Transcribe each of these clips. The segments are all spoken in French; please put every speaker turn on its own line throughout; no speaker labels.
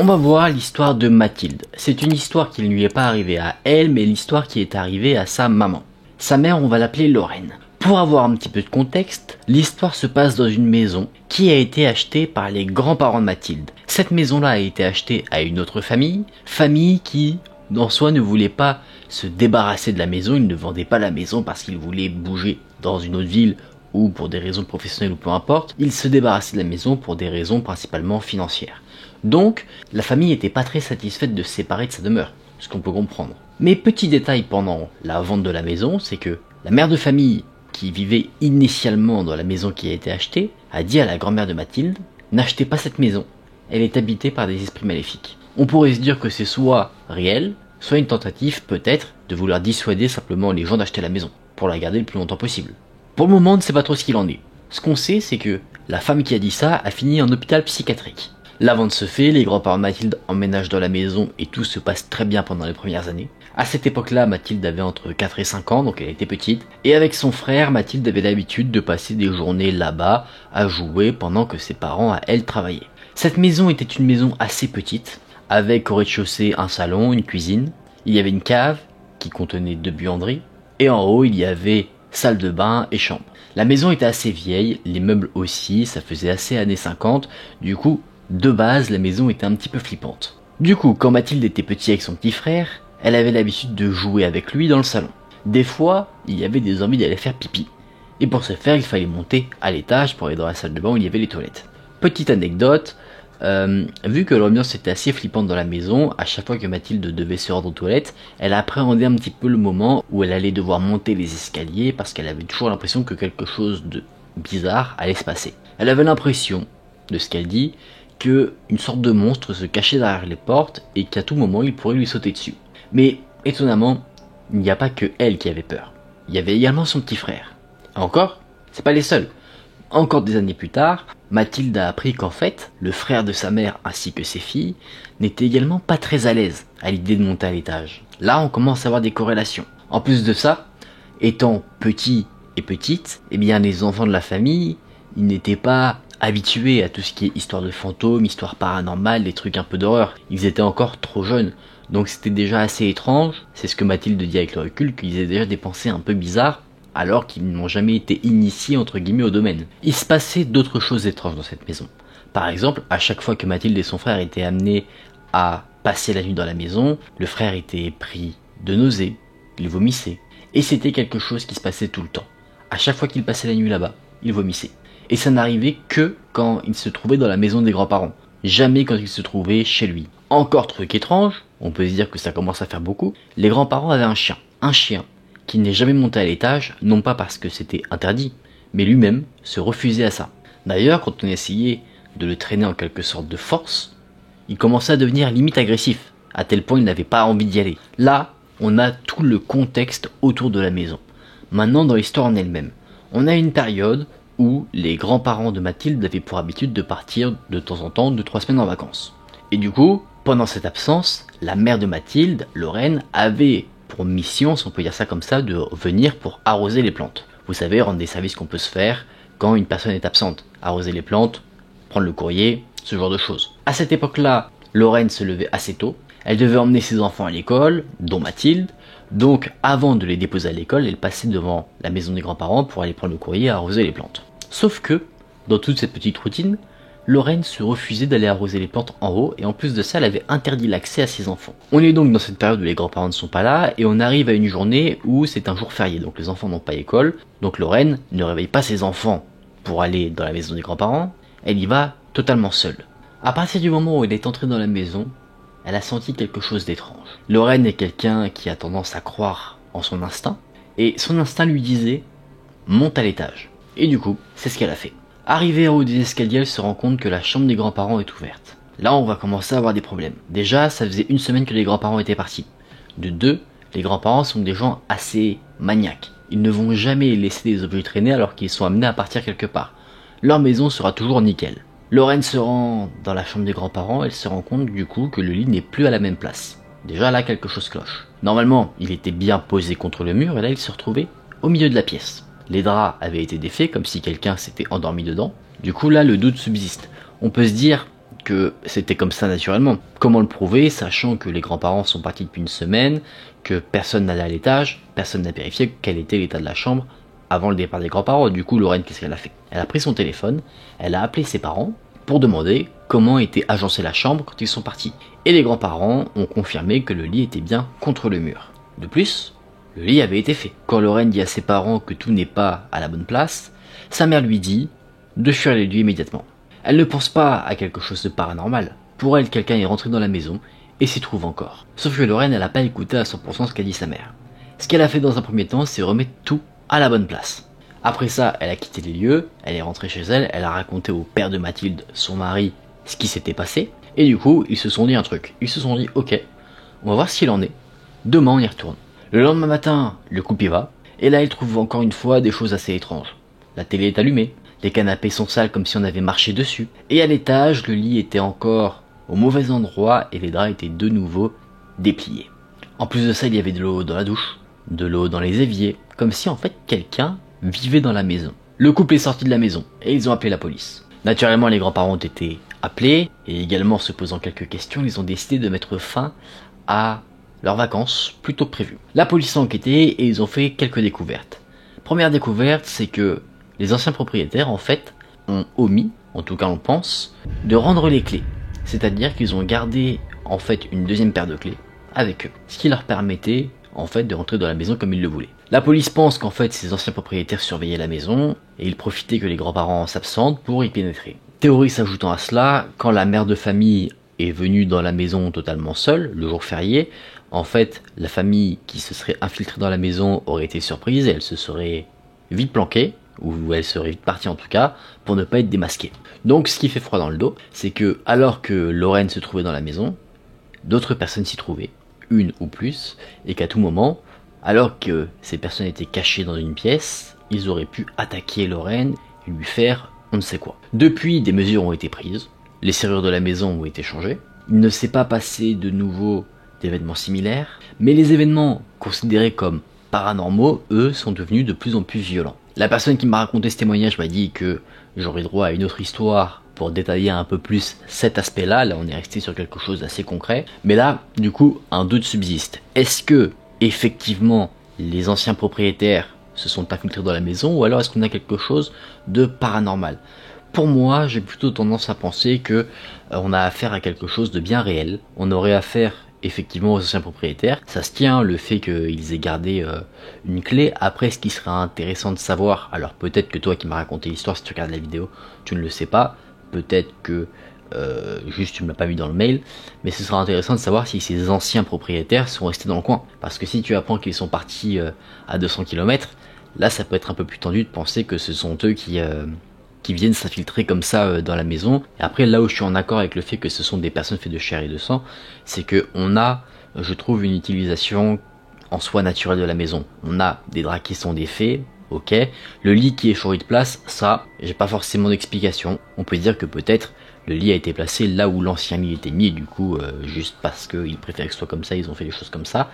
On va voir l'histoire de Mathilde. C'est une histoire qui ne lui est pas arrivée à elle, mais l'histoire qui est arrivée à sa maman. Sa mère, on va l'appeler Lorraine. Pour avoir un petit peu de contexte, l'histoire se passe dans une maison qui a été achetée par les grands-parents de Mathilde. Cette maison-là a été achetée à une autre famille qui, en soi, ne voulait pas se débarrasser de la maison. Ils ne vendaient pas la maison parce qu'ils voulaient bouger dans une autre ville ou pour des raisons professionnelles ou peu importe. Ils se débarrassaient de la maison pour des raisons principalement financières. Donc, la famille n'était pas très satisfaite de se séparer de sa demeure, ce qu'on peut comprendre. Mais petit détail pendant la vente de la maison, c'est que la mère de famille qui vivait initialement dans la maison qui a été achetée a dit à la grand-mère de Mathilde « N'achetez pas cette maison, elle est habitée par des esprits maléfiques ». On pourrait se dire que c'est soit réel, soit une tentative peut-être de vouloir dissuader simplement les gens d'acheter la maison, pour la garder le plus longtemps possible. Pour le moment, on ne sait pas trop ce qu'il en est. Ce qu'on sait, c'est que la femme qui a dit ça a fini en hôpital psychiatrique. La vente se fait, les grands-parents de Mathilde emménagent dans la maison et tout se passe très bien pendant les premières années. À cette époque-là, Mathilde avait entre 4 et 5 ans, donc elle était petite. Et avec son frère, Mathilde avait l'habitude de passer des journées là-bas à jouer pendant que ses parents, à elle, travaillaient. Cette maison était une maison assez petite, avec au rez-de-chaussée un salon, une cuisine. Il y avait une cave qui contenait 2 buanderies. Et en haut, il y avait salle de bain et chambre. La maison était assez vieille, les meubles aussi, ça faisait assez années 50. Du coup, de base, la maison était un petit peu flippante. Du coup, quand Mathilde était petite avec son petit frère, elle avait l'habitude de jouer avec lui dans le salon. Des fois, il y avait des envies d'aller faire pipi. Et pour ce faire, il fallait monter à l'étage pour aller dans la salle de bain où il y avait les toilettes. Petite anecdote, vu que l'ambiance était assez flippante dans la maison, à chaque fois que Mathilde devait se rendre aux toilettes, elle appréhendait un petit peu le moment où elle allait devoir monter les escaliers parce qu'elle avait toujours l'impression que quelque chose de bizarre allait se passer. Elle avait l'impression, de ce qu'elle dit, que une sorte de monstre se cachait derrière les portes et qu'à tout moment il pourrait lui sauter dessus. Mais étonnamment, il n'y a pas que elle qui avait peur. Il y avait également son petit frère. Encore, c'est pas les seuls. Encore des années plus tard, Mathilde a appris qu'en fait, le frère de sa mère ainsi que ses filles n'étaient également pas très à l'aise à l'idée de monter à l'étage. Là, on commence à avoir des corrélations. En plus de ça, étant petit et petite, eh bien les enfants de la famille, ils n'étaient pas habitués à tout ce qui est histoire de fantômes, histoire paranormale, des trucs un peu d'horreur. Ils étaient encore trop jeunes. Donc c'était déjà assez étrange, c'est ce que Mathilde dit avec le recul, qu'ils avaient déjà des pensées un peu bizarres, alors qu'ils n'ont jamais été initiés entre guillemets au domaine. Il se passait d'autres choses étranges dans cette maison. Par exemple, à chaque fois que Mathilde et son frère étaient amenés à passer la nuit dans la maison, le frère était pris de nausées, il vomissait. Et c'était quelque chose qui se passait tout le temps. À chaque fois qu'il passait la nuit là-bas, il vomissait. Et ça n'arrivait que quand il se trouvait dans la maison des grands-parents. Jamais quand il se trouvait chez lui. Encore truc étrange, on peut se dire que ça commence à faire beaucoup, les grands-parents avaient un chien. Un chien qui n'est jamais monté à l'étage, non pas parce que c'était interdit, mais lui-même se refusait à ça. D'ailleurs, quand on essayait de le traîner en quelque sorte de force, il commençait à devenir limite agressif, à tel point il n'avait pas envie d'y aller. Là, on a tout le contexte autour de la maison. Maintenant, dans l'histoire en elle-même, on a une période où les grands-parents de Mathilde avaient pour habitude de partir de temps en temps 2-3 semaines en vacances. Et du coup, pendant cette absence, la mère de Mathilde, Lorraine, avait pour mission, si on peut dire ça comme ça, de venir pour arroser les plantes. Vous savez, rendre des services qu'on peut se faire quand une personne est absente. Arroser les plantes, prendre le courrier, ce genre de choses. À cette époque-là, Lorraine se levait assez tôt. Elle devait emmener ses enfants à l'école, dont Mathilde. Donc, avant de les déposer à l'école, elle passait devant la maison des grands-parents pour aller prendre le courrier et arroser les plantes. Sauf que, dans toute cette petite routine, Lorraine se refusait d'aller arroser les plantes en haut et en plus de ça, elle avait interdit l'accès à ses enfants. On est donc dans cette période où les grands-parents ne sont pas là et on arrive à une journée où c'est un jour férié, donc les enfants n'ont pas école. Donc Lorraine ne réveille pas ses enfants pour aller dans la maison des grands-parents, elle y va totalement seule. À partir du moment où elle est entrée dans la maison, elle a senti quelque chose d'étrange. Lorraine est quelqu'un qui a tendance à croire en son instinct et son instinct lui disait « monte à l'étage ». Et du coup, c'est ce qu'elle a fait. Arrivée en haut des escaliers, elle se rend compte que la chambre des grands-parents est ouverte. Là, on va commencer à avoir des problèmes. Déjà, ça faisait 1 semaine que les grands-parents étaient partis. De 2, les grands-parents sont des gens assez maniaques. Ils ne vont jamais laisser des objets traîner alors qu'ils sont amenés à partir quelque part. Leur maison sera toujours nickel. Lorraine se rend dans la chambre des grands-parents, elle se rend compte du coup que le lit n'est plus à la même place. Déjà là, quelque chose cloche. Normalement, il était bien posé contre le mur et là, il se retrouvait au milieu de la pièce. Les draps avaient été défaits comme si quelqu'un s'était endormi dedans. Du coup là le doute subsiste. On peut se dire que c'était comme ça naturellement. Comment le prouver, sachant que les grands-parents sont partis depuis une semaine, que personne n'allait à l'étage, personne n'a vérifié quel était l'état de la chambre avant le départ des grands-parents. Du coup, Lorraine, qu'est-ce qu'elle a fait? Elle a pris son téléphone, elle a appelé ses parents pour demander comment était agencée la chambre quand ils sont partis. Et les grands-parents ont confirmé que le lit était bien contre le mur. De plus, le lit avait été fait. Quand Lorraine dit à ses parents que tout n'est pas à la bonne place, sa mère lui dit de fuir les lieux immédiatement. Elle ne pense pas à quelque chose de paranormal. Pour elle, quelqu'un est rentré dans la maison et s'y trouve encore. Sauf que Lorraine, elle n'a pas écouté à 100% ce qu'a dit sa mère. Ce qu'elle a fait dans un premier temps, c'est remettre tout à la bonne place. Après ça, elle a quitté les lieux, elle est rentrée chez elle, elle a raconté au père de Mathilde, son mari, ce qui s'était passé. Et du coup, ils se sont dit un truc. Ils se sont dit, ok, on va voir ce qu'il en est. Demain, on y retourne. Le lendemain matin, le couple y va. Et là, il trouve encore une fois des choses assez étranges. La télé est allumée, les canapés sont sales comme si on avait marché dessus. Et à l'étage, le lit était encore au mauvais endroit et les draps étaient de nouveau dépliés. En plus de ça, il y avait de l'eau dans la douche, de l'eau dans les éviers, comme si en fait quelqu'un vivait dans la maison. Le couple est sorti de la maison et ils ont appelé la police. Naturellement, les grands-parents ont été appelés et également se posant quelques questions, ils ont décidé de mettre fin à leurs vacances plus tôt que prévu. La police a enquêté et ils ont fait quelques découvertes. Première découverte, c'est que les anciens propriétaires en fait ont omis, en tout cas on pense, de rendre les clés. C'est-à-dire qu'ils ont gardé en fait une deuxième paire de clés avec eux, ce qui leur permettait en fait de rentrer dans la maison comme ils le voulaient. La police pense qu'en fait ces anciens propriétaires surveillaient la maison et ils profitaient que les grands-parents s'absentent pour y pénétrer. Théorie s'ajoutant à cela, quand la mère de famille est venue dans la maison totalement seule, le jour férié, en fait la famille qui se serait infiltrée dans la maison aurait été surprise et elle se serait vite planquée, ou elle serait vite partie en tout cas, pour ne pas être démasquée. Donc ce qui fait froid dans le dos, c'est que alors que Lorraine se trouvait dans la maison, d'autres personnes s'y trouvaient, une ou plus, et qu'à tout moment, alors que ces personnes étaient cachées dans une pièce, ils auraient pu attaquer Lorraine et lui faire on ne sait quoi. Depuis, des mesures ont été prises, les serrures de la maison ont été changées, il ne s'est pas passé de nouveau d'événements similaires, mais les événements considérés comme paranormaux, eux, sont devenus de plus en plus violents. La personne qui m'a raconté ce témoignage m'a dit que j'aurais droit à une autre histoire pour détailler un peu plus cet aspect-là. Là, on est resté sur quelque chose d'assez concret. Mais là, du coup, un doute subsiste. Est-ce que, effectivement, les anciens propriétaires se sont infiltrés dans la maison ou alors est-ce qu'on a quelque chose de paranormal? Pour moi, j'ai plutôt tendance à penser que on a affaire à quelque chose de bien réel. On aurait affaire effectivement aux anciens propriétaires. Ça se tient, le fait qu'ils aient gardé une clé. Après, ce qui serait intéressant de savoir, alors peut-être que toi qui m'as raconté l'histoire, si tu regardes la vidéo, tu ne le sais pas. Peut-être que juste tu ne m'as pas mis dans le mail. Mais ce sera intéressant de savoir si ces anciens propriétaires sont restés dans le coin. Parce que si tu apprends qu'ils sont partis à 200 km, là ça peut être un peu plus tendu de penser que ce sont eux qui viennent s'infiltrer comme ça dans la maison. Et après, là où je suis en accord avec le fait que ce sont des personnes faites de chair et de sang, c'est que on a, je trouve, une utilisation en soi naturelle de la maison. On a des draps qui sont défaits, ok. Le lit qui est changé de place, ça, j'ai pas forcément d'explication. On peut dire que peut-être le lit a été placé là où l'ancien lit était mis, et du coup, juste parce qu'ils préfèrent que ce soit comme ça, ils ont fait les choses comme ça.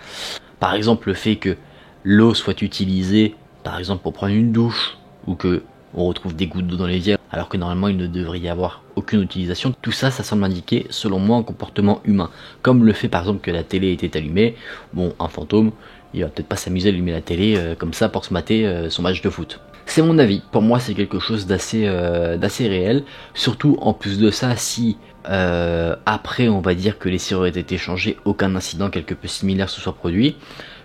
Par exemple, le fait que l'eau soit utilisée, par exemple, pour prendre une douche, ou que on retrouve des gouttes d'eau dans les vitres, alors que normalement il ne devrait y avoir aucune utilisation. Tout ça, ça semble indiquer, selon moi, un comportement humain. Comme le fait par exemple que la télé était allumée. Bon, un fantôme, il va peut-être pas s'amuser à allumer la télé comme ça pour se mater son match de foot. C'est mon avis. Pour moi, c'est quelque chose d'assez réel. Surtout, en plus de ça, si après, on va dire que les serrures aient été changées, aucun incident quelque peu similaire se soit produit,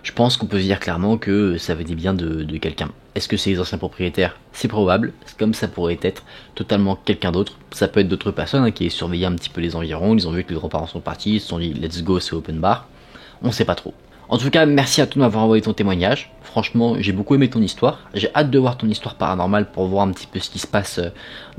je pense qu'on peut se dire clairement que ça venait bien de quelqu'un. Est-ce que c'est les anciens propriétaires? C'est probable, comme ça pourrait être totalement quelqu'un d'autre. Ça peut être d'autres personnes qui surveillaient un petit peu les environs, ils ont vu que les grands-parents sont partis, ils se sont dit let's go, c'est open bar. On sait pas trop. En tout cas, merci à toi de m'avoir envoyé ton témoignage. Franchement, j'ai beaucoup aimé ton histoire. J'ai hâte de voir ton histoire paranormale pour voir un petit peu ce qui se passe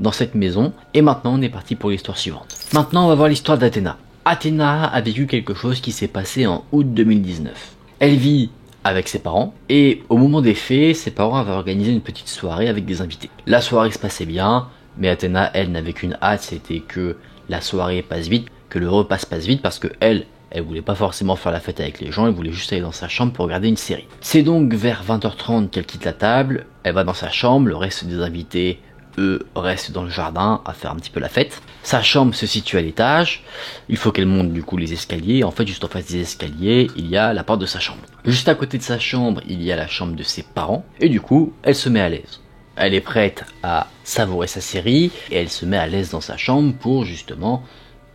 dans cette maison. Et maintenant, on est parti pour l'histoire suivante. Maintenant, on va voir l'histoire d'Athéna. Athéna a vécu quelque chose qui s'est passé en août 2019. Elle vit avec ses parents et au moment des faits, ses parents avaient organisé une petite soirée avec des invités. La soirée se passait bien, mais Athéna, elle, n'avait qu'une hâte, c'était que la soirée passe vite, que le repas se passe vite, parce que elle voulait pas forcément faire la fête avec les gens, elle voulait juste aller dans sa chambre pour regarder une série. C'est donc vers 20h30 qu'elle quitte la table, elle va dans sa chambre, le reste des invités eux restent dans le jardin à faire un petit peu la fête. Sa chambre se situe à l'étage, il faut qu'elle monte du coup les escaliers. En fait, juste en face des escaliers, il y a la porte de sa chambre. Juste à côté de sa chambre, il y a la chambre de ses parents, et du coup, elle se met à l'aise. Elle est prête à savourer sa série, et elle se met à l'aise dans sa chambre pour justement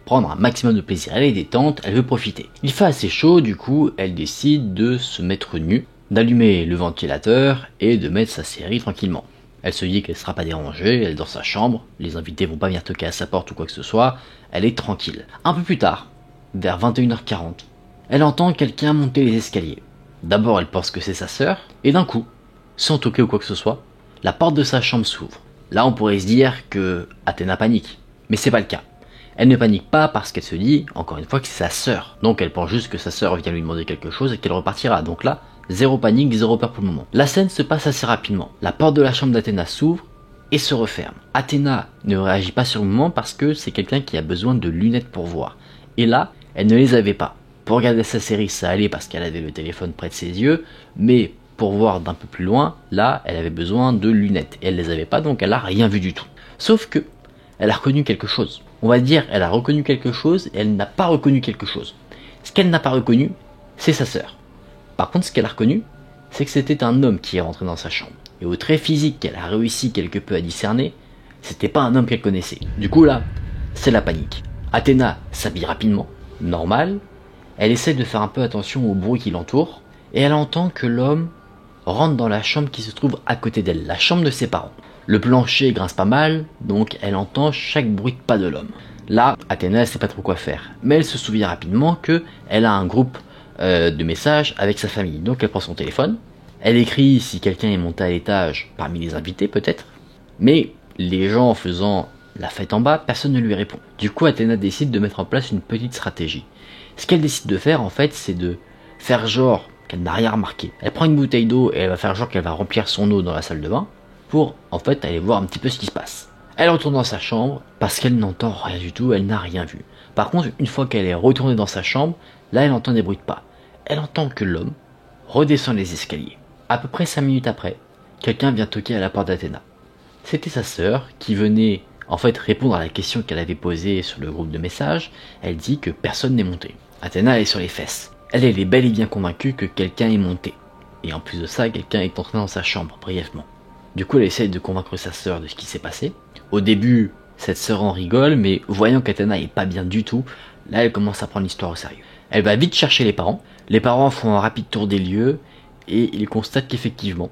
prendre un maximum de plaisir. Elle est détente, elle veut profiter. Il fait assez chaud, du coup, elle décide de se mettre nue, d'allumer le ventilateur et de mettre sa série tranquillement. Elle se dit qu'elle ne sera pas dérangée, elle est dans sa chambre, les invités vont pas venir toquer à sa porte ou quoi que ce soit, elle est tranquille. Un peu plus tard, vers 21h40, elle entend quelqu'un monter les escaliers. D'abord elle pense que c'est sa sœur, et d'un coup, sans toquer ou quoi que ce soit, la porte de sa chambre s'ouvre. Là on pourrait se dire que Athéna panique, mais c'est pas le cas. Elle ne panique pas parce qu'elle se dit, encore une fois, que c'est sa sœur. Donc elle pense juste que sa sœur vient lui demander quelque chose et qu'elle repartira. Donc là, zéro panique, zéro peur pour le moment. La scène se passe assez rapidement. La porte de la chambre d'Athéna s'ouvre et se referme. Athéna ne réagit pas sur le moment parce que c'est quelqu'un qui a besoin de lunettes pour voir. Et là, elle ne les avait pas. Pour regarder sa série, ça allait parce qu'elle avait le téléphone près de ses yeux, mais pour voir d'un peu plus loin, là, elle avait besoin de lunettes. Et elle les avait pas, donc elle a rien vu du tout. Sauf que, elle a reconnu quelque chose. On va dire, elle a reconnu quelque chose et elle n'a pas reconnu quelque chose. Ce qu'elle n'a pas reconnu, c'est sa sœur. Par contre, ce qu'elle a reconnu, c'est que c'était un homme qui est rentré dans sa chambre. Et au trait physique qu'elle a réussi quelque peu à discerner, c'était pas un homme qu'elle connaissait. Du coup là, c'est la panique. Athéna s'habille rapidement, normal. Elle essaie de faire un peu attention au bruit qui l'entoure. Et elle entend que l'homme rentre dans la chambre qui se trouve à côté d'elle, la chambre de ses parents. Le plancher grince pas mal, donc elle entend chaque bruit de pas de l'homme. Là, Athéna, elle sait pas trop quoi faire. Mais elle se souvient rapidement que elle a un groupe de messages avec sa famille. Donc elle prend son téléphone, elle écrit si quelqu'un est monté à l'étage parmi les invités peut-être, mais les gens faisant la fête en bas, personne ne lui répond. Du coup, Athéna décide de mettre en place une petite stratégie. Ce qu'elle décide de faire en fait, c'est de faire genre qu'elle n'a rien remarqué. Elle prend une bouteille d'eau et elle va faire genre qu'elle va remplir son eau dans la salle de bain pour en fait aller voir un petit peu ce qui se passe. Elle retourne dans sa chambre parce qu'elle n'entend rien du tout, elle n'a rien vu. Par contre, une fois qu'elle est retournée dans sa chambre, là elle entend des bruits de pas. Elle entend que l'homme redescend les escaliers. À peu près 5 minutes après, quelqu'un vient toquer à la porte d'Athéna. C'était sa sœur qui venait en fait répondre à la question qu'elle avait posée sur le groupe de messages. Elle dit que personne n'est monté. Athéna est sur les fesses. Elle est bel et bien convaincue que quelqu'un est monté. Et en plus de ça, quelqu'un est entré dans sa chambre brièvement. Du coup, elle essaye de convaincre sa sœur de ce qui s'est passé. Au début, cette sœur en rigole, mais voyant qu'Athéna est pas bien du tout, là elle commence à prendre l'histoire au sérieux. Elle va vite chercher les parents. Les parents font un rapide tour des lieux et ils constatent qu'effectivement,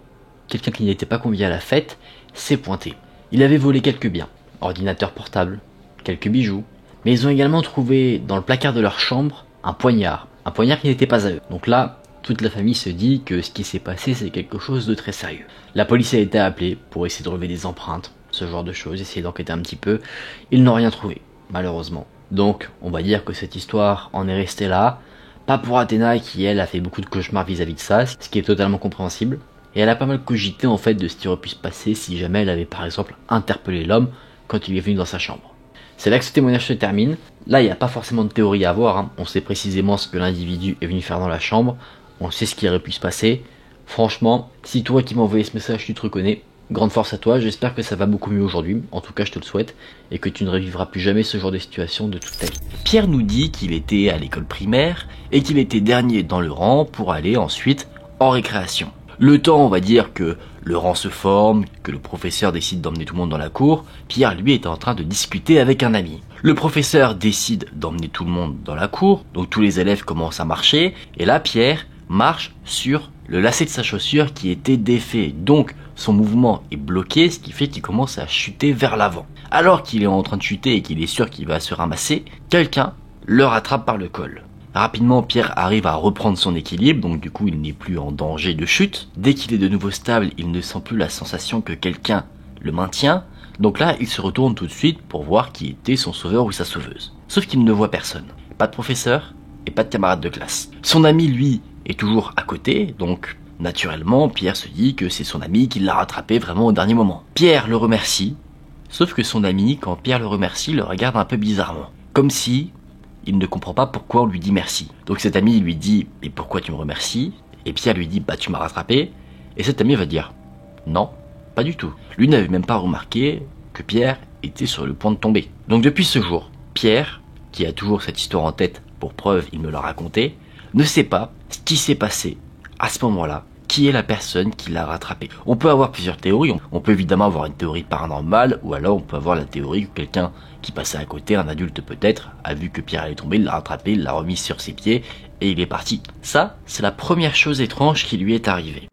quelqu'un qui n'était pas convié à la fête s'est pointé. Il avait volé quelques biens, ordinateur portable, quelques bijoux, mais ils ont également trouvé dans le placard de leur chambre un poignard qui n'était pas à eux. Donc là, toute la famille se dit que ce qui s'est passé c'est quelque chose de très sérieux. La police a été appelée pour essayer de relever des empreintes, ce genre de choses, essayer d'enquêter un petit peu. Ils n'ont rien trouvé, malheureusement. Donc, on va dire que cette histoire en est restée là. Pas pour Athéna qui, elle, a fait beaucoup de cauchemars vis-à-vis de ça, ce qui est totalement compréhensible. Et elle a pas mal cogité en fait de ce qui aurait pu se passer si jamais elle avait par exemple interpellé l'homme quand il est venu dans sa chambre. C'est là que ce témoignage se termine. Là, il n'y a pas forcément de théorie à avoir, hein. On sait précisément ce que l'individu est venu faire dans la chambre. On sait ce qui aurait pu se passer. Franchement, si toi qui m'as envoyé ce message, tu te reconnais, grande force à toi, j'espère que ça va beaucoup mieux aujourd'hui, en tout cas je te le souhaite, et que tu ne revivras plus jamais ce genre de situation de toute ta vie. Pierre nous dit qu'il était à l'école primaire, et qu'il était dernier dans le rang pour aller ensuite en récréation. Le temps, on va dire que le rang se forme, que le professeur décide d'emmener tout le monde dans la cour, Pierre lui est en train de discuter avec un ami. Le professeur décide d'emmener tout le monde dans la cour, donc tous les élèves commencent à marcher, et là Pierre marche sur le lacet de sa chaussure qui était défait, donc son mouvement est bloqué, ce qui fait qu'il commence à chuter vers l'avant. Alors qu'il est en train de chuter et qu'il est sûr qu'il va se ramasser, quelqu'un le rattrape par le col. Rapidement, Pierre arrive à reprendre son équilibre, donc du coup il n'est plus en danger de chute. Dès qu'il est de nouveau stable, il ne sent plus la sensation que quelqu'un le maintient, donc là il se retourne tout de suite pour voir qui était son sauveur ou sa sauveuse. Sauf qu'il ne voit personne, pas de professeur et pas de camarade de classe. Son ami lui est toujours à côté, donc naturellement Pierre se dit que c'est son ami qui l'a rattrapé vraiment au dernier moment. Pierre le remercie, sauf que son ami, quand Pierre le remercie, le regarde un peu bizarrement, comme si il ne comprend pas pourquoi on lui dit merci. Donc cet ami lui dit « Mais pourquoi tu me remercies ?» Et Pierre lui dit « Bah tu m'as rattrapé ». Et cet ami va dire « Non, pas du tout ». Lui n'avait même pas remarqué que Pierre était sur le point de tomber. Donc depuis ce jour, Pierre, qui a toujours cette histoire en tête, pour preuve il me l'a raconté, ne sait pas ce qui s'est passé à ce moment-là, qui est la personne qui l'a rattrapé. On peut avoir plusieurs théories, on peut évidemment avoir une théorie paranormale, ou alors on peut avoir la théorie que quelqu'un qui passait à côté, un adulte peut-être, a vu que Pierre allait tomber, il l'a rattrapé, il l'a remis sur ses pieds, et il est parti. Ça, c'est la première chose étrange qui lui est arrivée.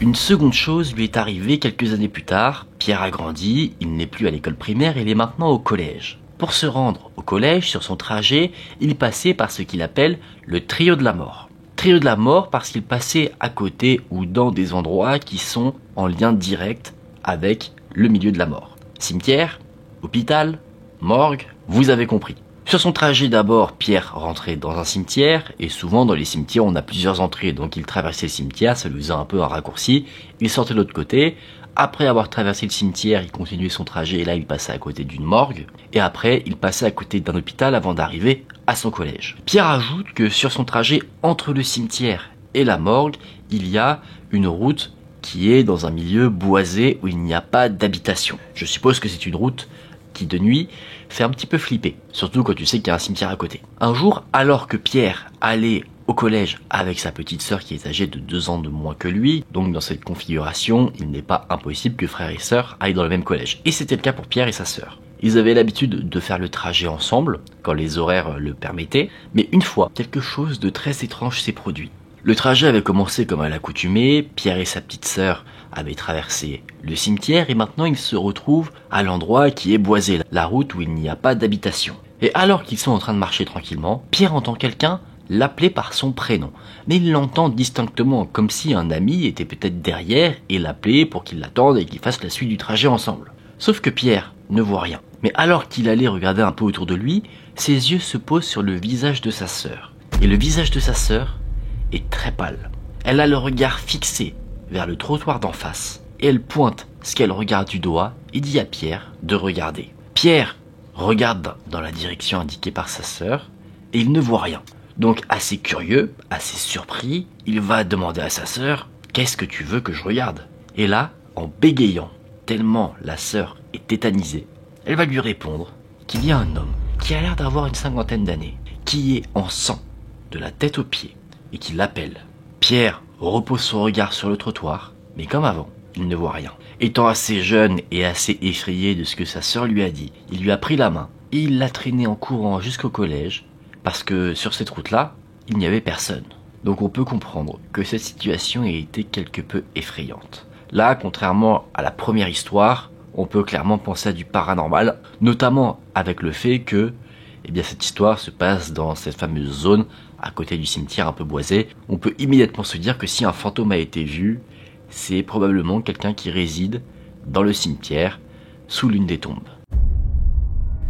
Une seconde chose lui est arrivée quelques années plus tard. Pierre a grandi, il n'est plus à l'école primaire, il est maintenant au collège. Pour se rendre au collège, sur son trajet, il passait par ce qu'il appelle le trio de la mort. Trio de la mort parce qu'il passait à côté ou dans des endroits qui sont en lien direct avec le milieu de la mort. Cimetière, hôpital, morgue, vous avez compris. Sur son trajet d'abord, Pierre rentrait dans un cimetière, et souvent dans les cimetières on a plusieurs entrées, donc il traversait le cimetière, ça lui faisait un peu un raccourci, il sortait de l'autre côté, après avoir traversé le cimetière, il continuait son trajet, et là il passait à côté d'une morgue, et après il passait à côté d'un hôpital avant d'arriver à son collège. Pierre ajoute que sur son trajet entre le cimetière et la morgue, il y a une route qui est dans un milieu boisé où il n'y a pas d'habitation. Je suppose que c'est une route qui de nuit fait un petit peu flipper, surtout quand tu sais qu'il y a un cimetière à côté. Un jour, alors que Pierre allait au collège avec sa petite sœur qui est âgée de 2 ans de moins que lui, donc dans cette configuration, il n'est pas impossible que frère et sœur aillent dans le même collège. Et c'était le cas pour Pierre et sa sœur. Ils avaient l'habitude de faire le trajet ensemble, quand les horaires le permettaient, mais une fois, quelque chose de très étrange s'est produit. Le trajet avait commencé comme à l'accoutumée, Pierre et sa petite sœur avaient traversé le cimetière et maintenant ils se retrouvent à l'endroit qui est boisé, la route où il n'y a pas d'habitation. Et alors qu'ils sont en train de marcher tranquillement, Pierre entend quelqu'un l'appeler par son prénom. Mais il l'entend distinctement, comme si un ami était peut-être derrière et l'appelait pour qu'il l'attende et qu'ils fassent la suite du trajet ensemble. Sauf que Pierre ne voit rien. Mais alors qu'il allait regarder un peu autour de lui, ses yeux se posent sur le visage de sa sœur. Et le visage de sa sœur est très pâle. Elle a le regard fixé vers le trottoir d'en face et elle pointe ce qu'elle regarde du doigt et dit à Pierre de regarder. Pierre regarde dans la direction indiquée par sa sœur et il ne voit rien. Donc assez curieux, assez surpris, il va demander à sa sœur « Qu'est-ce que tu veux que je regarde ?» Et là, en bégayant, tellement la sœur est tétanisée, elle va lui répondre qu'il y a un homme qui a l'air d'avoir une 50aine d'années, qui est en sang de la tête aux pieds et qui l'appelle. Pierre repose son regard sur le trottoir, mais comme avant, il ne voit rien. Étant assez jeune et assez effrayé de ce que sa sœur lui a dit, il lui a pris la main et il l'a traîné en courant jusqu'au collège, parce que sur cette route-là, il n'y avait personne. Donc on peut comprendre que cette situation ait été quelque peu effrayante. Là, contrairement à la première histoire, on peut clairement penser à du paranormal, notamment avec le fait que cette histoire se passe dans cette fameuse zone à côté du cimetière un peu boisé. On peut immédiatement se dire que si un fantôme a été vu, c'est probablement quelqu'un qui réside dans le cimetière, sous l'une des tombes.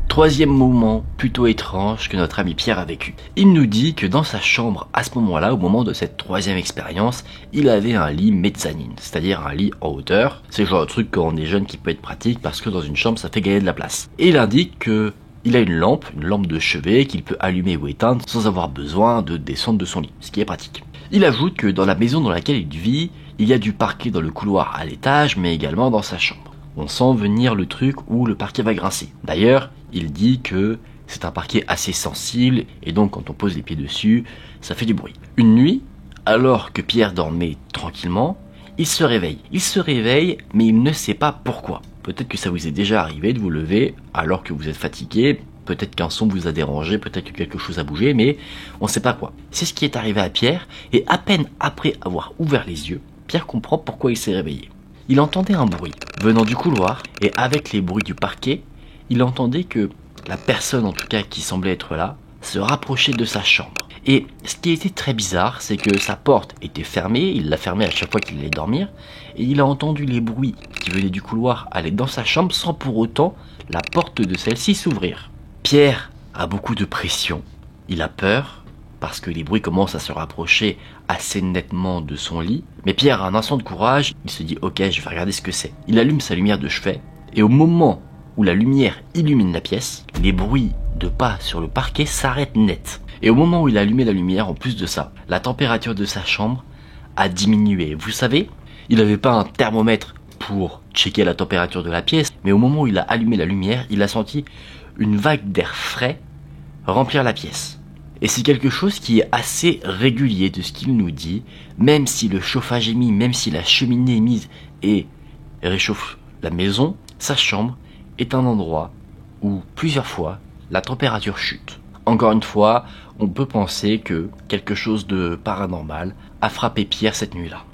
Troisième moment plutôt étrange que notre ami Pierre a vécu. Il nous dit que dans sa chambre, à ce moment-là, au moment de cette troisième expérience, il avait un lit mezzanine, c'est-à-dire un lit en hauteur. C'est le genre de truc quand on est jeune qui peut être pratique parce que dans une chambre ça fait gagner de la place. Et il indique que il a une lampe de chevet qu'il peut allumer ou éteindre sans avoir besoin de descendre de son lit, ce qui est pratique. Il ajoute que dans la maison dans laquelle il vit, il y a du parquet dans le couloir à l'étage, mais également dans sa chambre. On sent venir le truc où le parquet va grincer. D'ailleurs, il dit que c'est un parquet assez sensible, et donc quand on pose les pieds dessus, ça fait du bruit. Une nuit, alors que Pierre dormait tranquillement, il se réveille. Il se réveille, mais il ne sait pas pourquoi. Peut-être que ça vous est déjà arrivé de vous lever alors que vous êtes fatigué, peut-être qu'un son vous a dérangé, peut-être que quelque chose a bougé, mais on ne sait pas quoi. C'est ce qui est arrivé à Pierre, et à peine après avoir ouvert les yeux, Pierre comprend pourquoi il s'est réveillé. Il entendait un bruit venant du couloir, et avec les bruits du parquet, il entendait que la personne en tout cas qui semblait être là, se rapprochait de sa chambre. Et ce qui était très bizarre, c'est que sa porte était fermée, il l'a fermée à chaque fois qu'il allait dormir, et il a entendu les bruits qui venaient du couloir aller dans sa chambre sans pour autant la porte de celle-ci s'ouvrir. Pierre a beaucoup de pression, il a peur, parce que les bruits commencent à se rapprocher assez nettement de son lit, mais Pierre a un instant de courage, il se dit ok, je vais regarder ce que c'est. Il allume sa lumière de chevet, et au moment où la lumière illumine la pièce, les bruits de pas sur le parquet s'arrêtent net. Et au moment où il a allumé la lumière, en plus de ça, la température de sa chambre a diminué. Vous savez, il n'avait pas un thermomètre pour checker la température de la pièce, mais au moment où il a allumé la lumière, il a senti une vague d'air frais remplir la pièce. Et c'est quelque chose qui est assez régulier de ce qu'il nous dit, même si le chauffage est mis, même si la cheminée est mise et réchauffe la maison, sa chambre est un endroit où plusieurs fois la température chute. Encore une fois, on peut penser que quelque chose de paranormal a frappé Pierre cette nuit-là.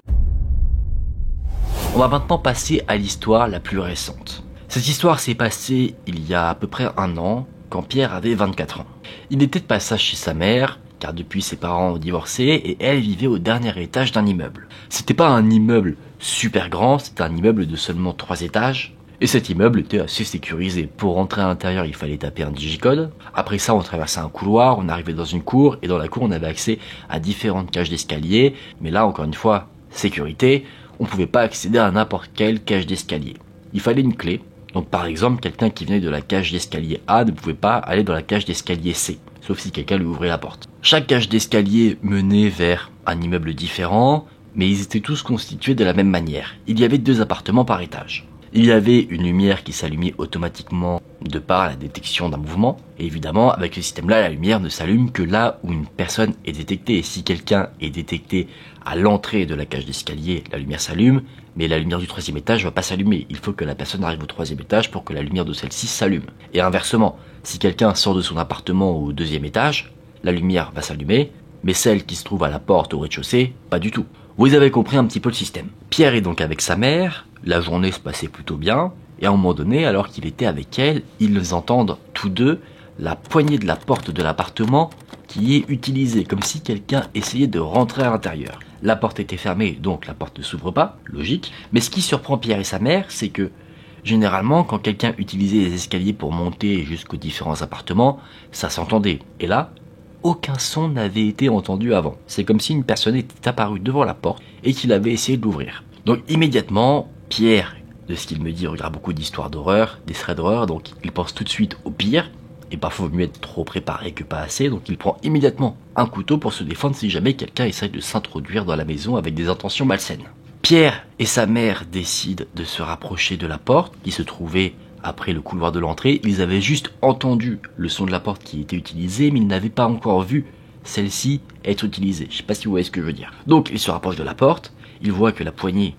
On va maintenant passer à l'histoire la plus récente. Cette histoire s'est passée il y a à peu près un an, quand Pierre avait 24 ans. Il était de passage chez sa mère, car depuis ses parents ont divorcé, et elle vivait au dernier étage d'un immeuble. C'était pas un immeuble super grand, c'était un immeuble de seulement 3 étages, et cet immeuble était assez sécurisé. Pour rentrer à l'intérieur, il fallait taper un digicode. Après ça, on traversait un couloir, on arrivait dans une cour, et dans la cour, on avait accès à différentes cages d'escalier, mais là, encore une fois, sécurité, on pouvait pas accéder à n'importe quelle cage d'escalier. Il fallait une clé. Donc par exemple, quelqu'un qui venait de la cage d'escalier A ne pouvait pas aller dans la cage d'escalier C, sauf si quelqu'un lui ouvrait la porte. Chaque cage d'escalier menait vers un immeuble différent, mais ils étaient tous constitués de la même manière. Il y avait 2 appartements par étage. Il y avait une lumière qui s'allumait automatiquement de par la détection d'un mouvement, et évidemment, avec ce système-là, la lumière ne s'allume que là où une personne est détectée. Et si quelqu'un est détecté à l'entrée de la cage d'escalier, la lumière s'allume, mais la lumière du 3e étage va pas s'allumer. Il faut que la personne arrive au 3e étage pour que la lumière de celle-ci s'allume. Et inversement, si quelqu'un sort de son appartement au 2e étage, la lumière va s'allumer, mais celle qui se trouve à la porte au rez-de-chaussée, pas du tout. Vous avez compris un petit peu le système. Pierre est donc avec sa mère, la journée se passait plutôt bien, et à un moment donné, alors qu'il était avec elle, ils entendent tous deux la poignée de la porte de l'appartement qui est utilisée, comme si quelqu'un essayait de rentrer à l'intérieur. La porte était fermée, donc la porte ne s'ouvre pas, logique. Mais ce qui surprend Pierre et sa mère, c'est que généralement, quand quelqu'un utilisait les escaliers pour monter jusqu'aux différents appartements, ça s'entendait. Et là, aucun son n'avait été entendu avant. C'est comme si une personne était apparue devant la porte et qu'il avait essayé de l'ouvrir. Donc immédiatement, Pierre, de ce qu'il me dit, regarde beaucoup d'histoires d'horreur, des threads d'horreur, donc il pense tout de suite au pire. Et parfois, il vaut mieux être trop préparé que pas assez, donc il prend immédiatement un couteau pour se défendre si jamais quelqu'un essaye de s'introduire dans la maison avec des intentions malsaines. Pierre et sa mère décident de se rapprocher de la porte, qui se trouvait après le couloir de l'entrée. Ils avaient juste entendu le son de la porte qui était utilisée, mais ils n'avaient pas encore vu celle-ci être utilisée. Je sais pas si vous voyez ce que je veux dire. Donc, ils se rapprochent de la porte, ils voient que la poignée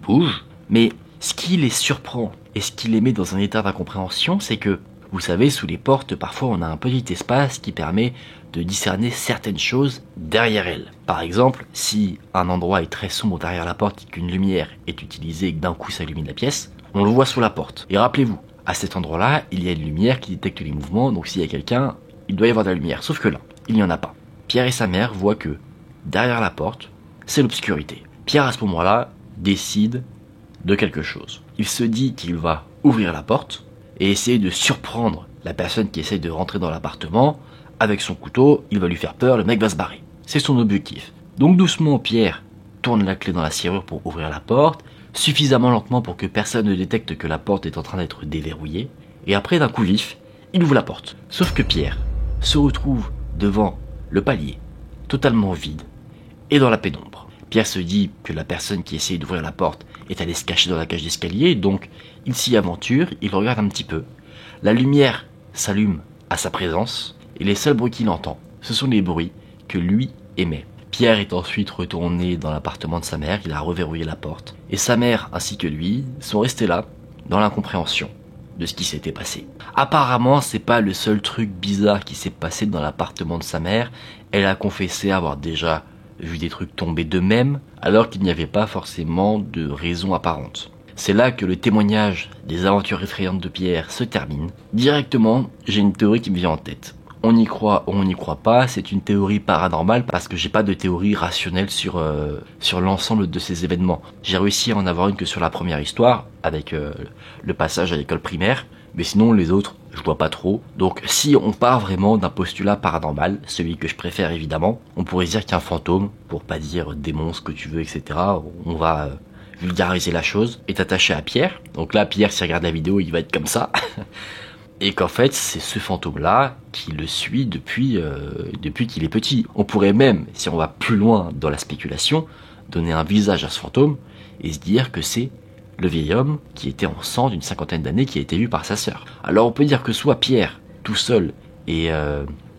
bouge, mais ce qui les surprend et ce qui les met dans un état d'incompréhension, c'est que vous savez, sous les portes, parfois on a un petit espace qui permet de discerner certaines choses derrière elles. Par exemple, si un endroit est très sombre derrière la porte et qu'une lumière est utilisée et que d'un coup ça illumine la pièce, on le voit sous la porte. Et rappelez-vous, à cet endroit-là, il y a une lumière qui détecte les mouvements, donc s'il y a quelqu'un, il doit y avoir de la lumière. Sauf que là, il n'y en a pas. Pierre et sa mère voient que derrière la porte, c'est l'obscurité. Pierre, à ce moment-là, décide de quelque chose. Il se dit qu'il va ouvrir la porte et essayer de surprendre la personne qui essaye de rentrer dans l'appartement. Avec son couteau, il va lui faire peur, le mec va se barrer. C'est son objectif. Donc doucement, Pierre tourne la clé dans la serrure pour ouvrir la porte, suffisamment lentement pour que personne ne détecte que la porte est en train d'être déverrouillée, et après d'un coup vif, il ouvre la porte. Sauf que Pierre se retrouve devant le palier, totalement vide, et dans la pénombre. Pierre se dit que la personne qui essaye d'ouvrir la porte est allée se cacher dans la cage d'escalier, donc il s'y aventure, il regarde un petit peu. La lumière s'allume à sa présence, et les seuls bruits qu'il entend, ce sont les bruits que lui émet. Pierre est ensuite retourné dans l'appartement de sa mère, il a reverrouillé la porte, et sa mère ainsi que lui sont restés là, dans l'incompréhension de ce qui s'était passé. Apparemment, c'est pas le seul truc bizarre qui s'est passé dans l'appartement de sa mère, elle a confessé avoir déjà vu des trucs tomber d'eux-mêmes, alors qu'il n'y avait pas forcément de raison apparente. C'est là que le témoignage des aventures effrayantes de Pierre se termine. Directement, j'ai une théorie qui me vient en tête. On y croit ou on n'y croit pas, c'est une théorie paranormale parce que j'ai pas de théorie rationnelle sur l'ensemble de ces événements. J'ai réussi à en avoir une que sur la première histoire, avec le passage à l'école primaire, mais sinon les autres, je vois pas trop. Donc si on part vraiment d'un postulat paranormal, celui que je préfère évidemment, on pourrait dire qu'un fantôme, pour pas dire démon, ce que tu veux, etc., on va vulgariser la chose, est attaché à Pierre. Donc là, Pierre, s'il regarde la vidéo, il va être comme ça. Et qu'en fait, c'est ce fantôme-là qui le suit depuis qu'il est petit. On pourrait même, si on va plus loin dans la spéculation, donner un visage à ce fantôme et se dire que c'est le vieil homme qui était en sang d'une cinquantaine d'années qui a été vu par sa sœur. Alors on peut dire que soit Pierre, tout seul, est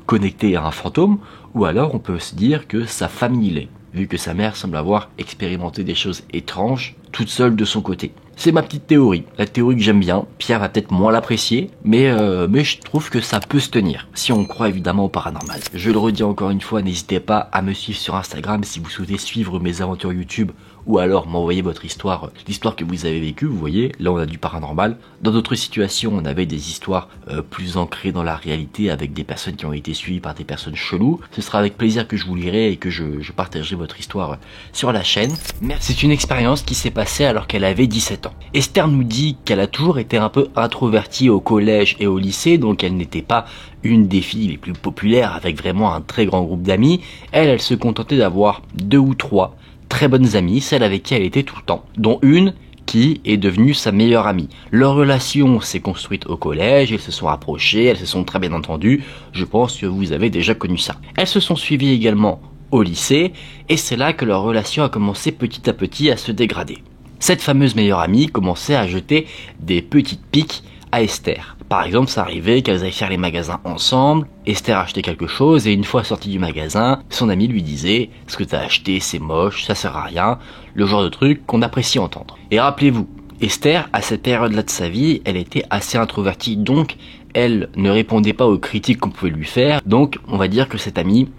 connecté à un fantôme, ou alors on peut se dire que sa famille l'est, vu que sa mère semble avoir expérimenté des choses étranges toute seule de son côté. C'est ma petite théorie, la théorie que j'aime bien. Pierre va peut-être moins l'apprécier, mais je trouve que ça peut se tenir, si on croit évidemment au paranormal. Je le redis encore une fois, n'hésitez pas à me suivre sur Instagram si vous souhaitez suivre mes aventures YouTube, ou alors m'envoyer votre histoire, l'histoire que vous avez vécue. Vous voyez, là on a du paranormal. Dans d'autres situations, on avait des histoires plus ancrées dans la réalité, avec des personnes qui ont été suivies par des personnes cheloues. Ce sera avec plaisir que je vous lirai et que je partagerai votre histoire sur la chaîne. C'est une expérience qui s'est passée alors qu'elle avait 17 ans. Esther nous dit qu'elle a toujours été un peu introvertie au collège et au lycée, donc elle n'était pas une des filles les plus populaires avec vraiment un très grand groupe d'amis. Elle se contentait d'avoir 2 ou 3 très bonnes amies, celles avec qui elle était tout le temps, dont une qui est devenue sa meilleure amie. Leur relation s'est construite au collège, elles se sont approchées, elles se sont très bien entendues, je pense que vous avez déjà connu ça. Elles se sont suivies également au lycée, et c'est là que leur relation a commencé petit à petit à se dégrader. Cette fameuse meilleure amie commençait à jeter des petites piques à Esther. Par exemple, ça arrivait qu'elles aillent faire les magasins ensemble, Esther achetait quelque chose et une fois sortie du magasin, son amie lui disait « Ce que t'as acheté c'est moche, ça sert à rien », le genre de truc qu'on apprécie entendre. Et rappelez-vous, Esther, à cette période-là de sa vie, elle était assez introvertie, donc elle ne répondait pas aux critiques qu'on pouvait lui faire, donc on va dire que cette amie,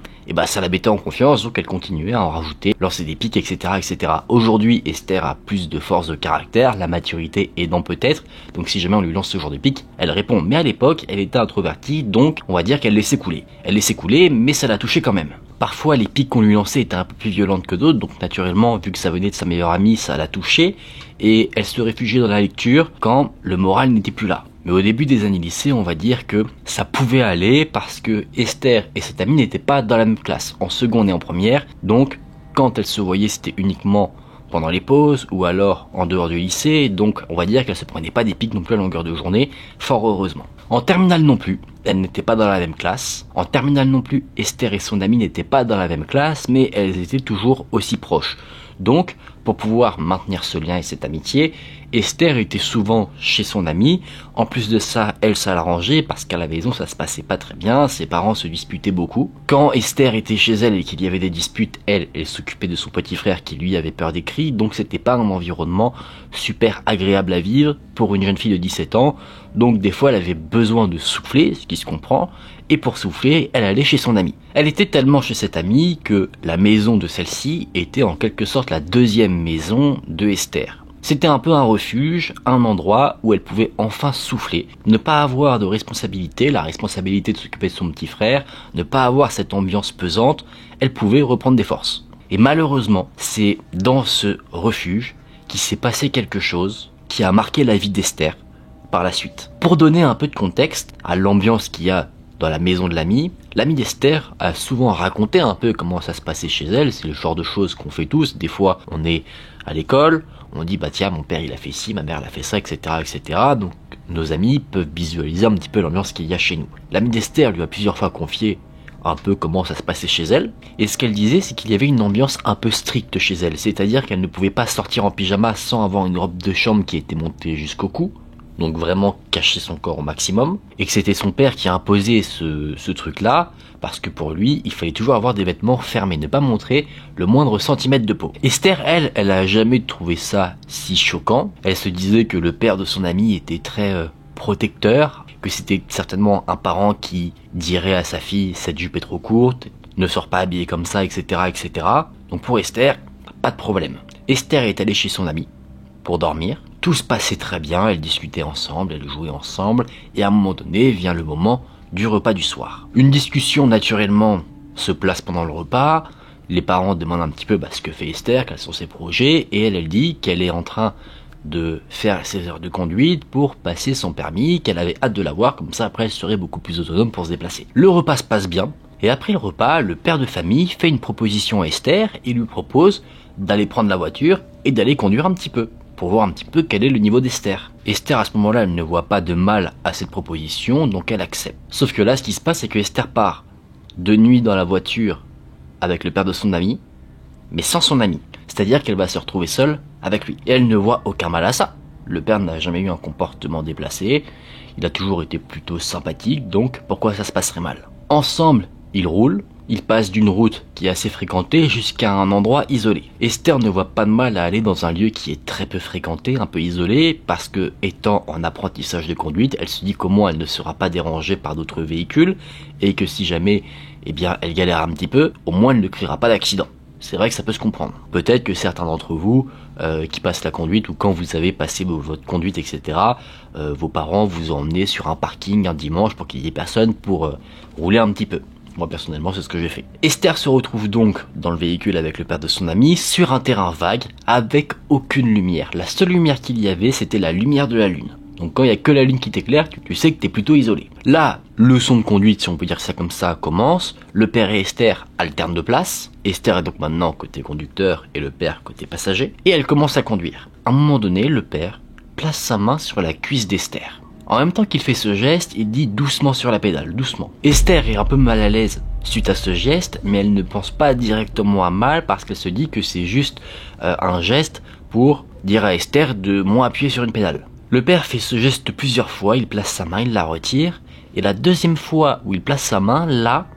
ça la mettait en confiance, donc elle continuait à en rajouter, lancer des pics, etc., etc. Aujourd'hui, Esther a plus de force de caractère, la maturité aidant peut-être, donc si jamais on lui lance ce genre de pics, elle répond. Mais à l'époque, elle était introvertie, donc on va dire qu'elle laissait couler. Elle laissait couler, mais ça la touchait quand même. Parfois, les pics qu'on lui lançait étaient un peu plus violentes que d'autres, donc naturellement, vu que ça venait de sa meilleure amie, ça la touchait, et elle se réfugiait dans la lecture quand le moral n'était plus là. Mais au début des années lycée, on va dire que ça pouvait aller parce que Esther et cette amie n'étaient pas dans la même classe, en seconde et en première. Donc, quand elles se voyaient, c'était uniquement pendant les pauses ou alors en dehors du lycée. Donc, on va dire qu'elles se prenaient pas des pics non plus à longueur de journée, fort heureusement. En terminale non plus, elles n'étaient pas dans la même classe. En terminale non plus, Esther et son amie n'étaient pas dans la même classe, mais elles étaient toujours aussi proches. Donc, pour pouvoir maintenir ce lien et cette amitié, Esther était souvent chez son amie. En plus de ça, elle, ça l'arrangeait parce qu'à la maison, ça se passait pas très bien. Ses parents se disputaient beaucoup. Quand Esther était chez elle et qu'il y avait des disputes, elle s'occupait de son petit frère qui lui avait peur des cris. Donc c'était pas un environnement super agréable à vivre pour une jeune fille de 17 ans. Donc des fois, elle avait besoin de souffler, ce qui se comprend. Et pour souffler, elle allait chez son amie. Elle était tellement chez cette amie que la maison de celle-ci était en quelque sorte la deuxième maison de Esther. C'était un peu un refuge, un endroit où elle pouvait enfin souffler, ne pas avoir de responsabilité, la responsabilité de s'occuper de son petit frère, ne pas avoir cette ambiance pesante, elle pouvait reprendre des forces. Et malheureusement, c'est dans ce refuge qu'il s'est passé quelque chose qui a marqué la vie d'Esther par la suite. Pour donner un peu de contexte à l'ambiance qu'il y a dans la maison de l'amie d'Esther a souvent raconté un peu comment ça se passait chez elle. C'est le genre de choses qu'on fait tous. Des fois, on est à l'école, on dit bah tiens, mon père il a fait ci, ma mère elle a fait ça, etc., etc. Donc nos amis peuvent visualiser un petit peu l'ambiance qu'il y a chez nous. L'amie d'Esther lui a plusieurs fois confié un peu comment ça se passait chez elle. Et ce qu'elle disait, c'est qu'il y avait une ambiance un peu stricte chez elle. C'est-à-dire qu'elle ne pouvait pas sortir en pyjama sans avoir une robe de chambre qui était montée jusqu'au cou. Donc vraiment cacher son corps au maximum, et que c'était son père qui a imposé ce truc-là, parce que pour lui, il fallait toujours avoir des vêtements fermés, ne pas montrer le moindre centimètre de peau. Esther, elle a jamais trouvé ça si choquant. Elle se disait que le père de son ami était très protecteur, que c'était certainement un parent qui dirait à sa fille « cette jupe est trop courte, ne sors pas habillée comme ça, etc. etc. » Donc pour Esther, pas de problème. Esther est allée chez son ami pour dormir. Tout se passait très bien, elles discutaient ensemble, elles jouaient ensemble, et à un moment donné vient le moment du repas du soir. Une discussion naturellement se place pendant le repas, les parents demandent un petit peu ce que fait Esther, quels sont ses projets, et elle dit qu'elle est en train de faire ses heures de conduite pour passer son permis, qu'elle avait hâte de l'avoir, comme ça après elle serait beaucoup plus autonome pour se déplacer. Le repas se passe bien, et après le repas, le père de famille fait une proposition à Esther et lui propose d'aller prendre la voiture et d'aller conduire un petit peu, pour voir un petit peu quel est le niveau d'Esther. Esther, à ce moment-là, elle ne voit pas de mal à cette proposition, donc elle accepte. Sauf que là, ce qui se passe, c'est que Esther part de nuit dans la voiture avec le père de son ami, mais sans son ami. C'est-à-dire qu'elle va se retrouver seule avec lui. Et elle ne voit aucun mal à ça. Le père n'a jamais eu un comportement déplacé, il a toujours été plutôt sympathique, donc pourquoi ça se passerait mal? Ensemble, ils roulent, ils passent d'une route qui est assez fréquentée jusqu'à un endroit isolé. Esther ne voit pas de mal à aller dans un lieu qui est très peu fréquenté, un peu isolé, parce que, étant en apprentissage de conduite, elle se dit qu'au moins elle ne sera pas dérangée par d'autres véhicules, et que si jamais, eh bien, elle galère un petit peu, au moins elle ne créera pas d'accident. C'est vrai que ça peut se comprendre. Peut-être que certains d'entre vous qui passent la conduite ou quand vous avez passé votre conduite, etc., vos parents vous ont emmené sur un parking un dimanche pour qu'il y ait personne pour rouler un petit peu. Moi personnellement c'est ce que j'ai fait. Esther se retrouve donc dans le véhicule avec le père de son ami sur un terrain vague avec aucune lumière. La seule lumière qu'il y avait c'était la lumière de la lune. Donc quand il n'y a que la lune qui t'éclaire, tu sais que tu es plutôt isolé. La leçon de conduite, si on peut dire ça comme ça, commence. Le père et Esther alternent de place. Esther est donc maintenant côté conducteur et le père côté passager. Et elle commence à conduire. À un moment donné, le père place sa main sur la cuisse d'Esther. En même temps qu'il fait ce geste, il dit doucement sur la pédale, doucement. Esther est un peu mal à l'aise suite à ce geste, mais elle ne pense pas directement à mal parce qu'elle se dit que c'est juste un geste pour dire à Esther de moins appuyer sur une pédale. Le père fait ce geste plusieurs fois, il place sa main, il la retire, et la deuxième fois où il place sa main, là,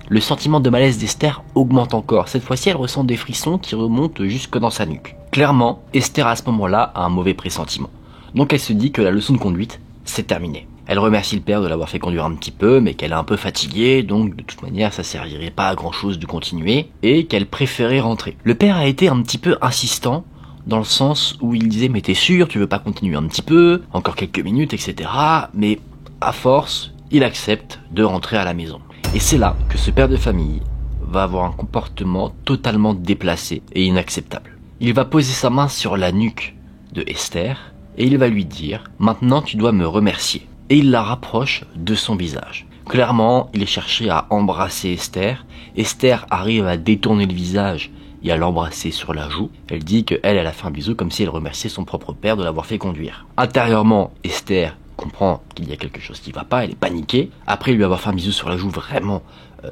le sentiment de malaise d'Esther augmente encore. Cette fois-ci, elle ressent des frissons qui remontent jusque dans sa nuque. Clairement, Esther à ce moment-là a un mauvais pressentiment. Donc elle se dit que la leçon de conduite, c'est terminé. Elle remercie le père de l'avoir fait conduire un petit peu, mais qu'elle est un peu fatiguée, donc de toute manière ça servirait pas à grand chose de continuer, et qu'elle préférait rentrer. Le père a été un petit peu insistant, dans le sens où il disait mais t'es sûr, tu veux pas continuer un petit peu, encore quelques minutes, etc. Mais à force, il accepte de rentrer à la maison. Et c'est là que ce père de famille va avoir un comportement totalement déplacé et inacceptable. Il va poser sa main sur la nuque de Esther et il va lui dire « Maintenant tu dois me remercier ». Et il la rapproche de son visage. Clairement, il cherchait à embrasser Esther. Esther arrive à détourner le visage et à l'embrasser sur la joue. Elle dit qu'elle a fait un bisou comme si elle remerciait son propre père de l'avoir fait conduire. Intérieurement, Esther comprend qu'il y a quelque chose qui va pas, elle est paniquée. Après lui avoir fait un bisou sur la joue vraiment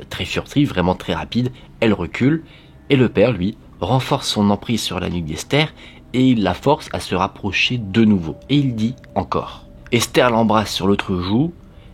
très furtif, vraiment très rapide, elle recule et le père, lui, renforce son emprise sur la nuque d'Esther et il la force à se rapprocher de nouveau. Et il dit encore. Esther l'embrasse sur l'autre joue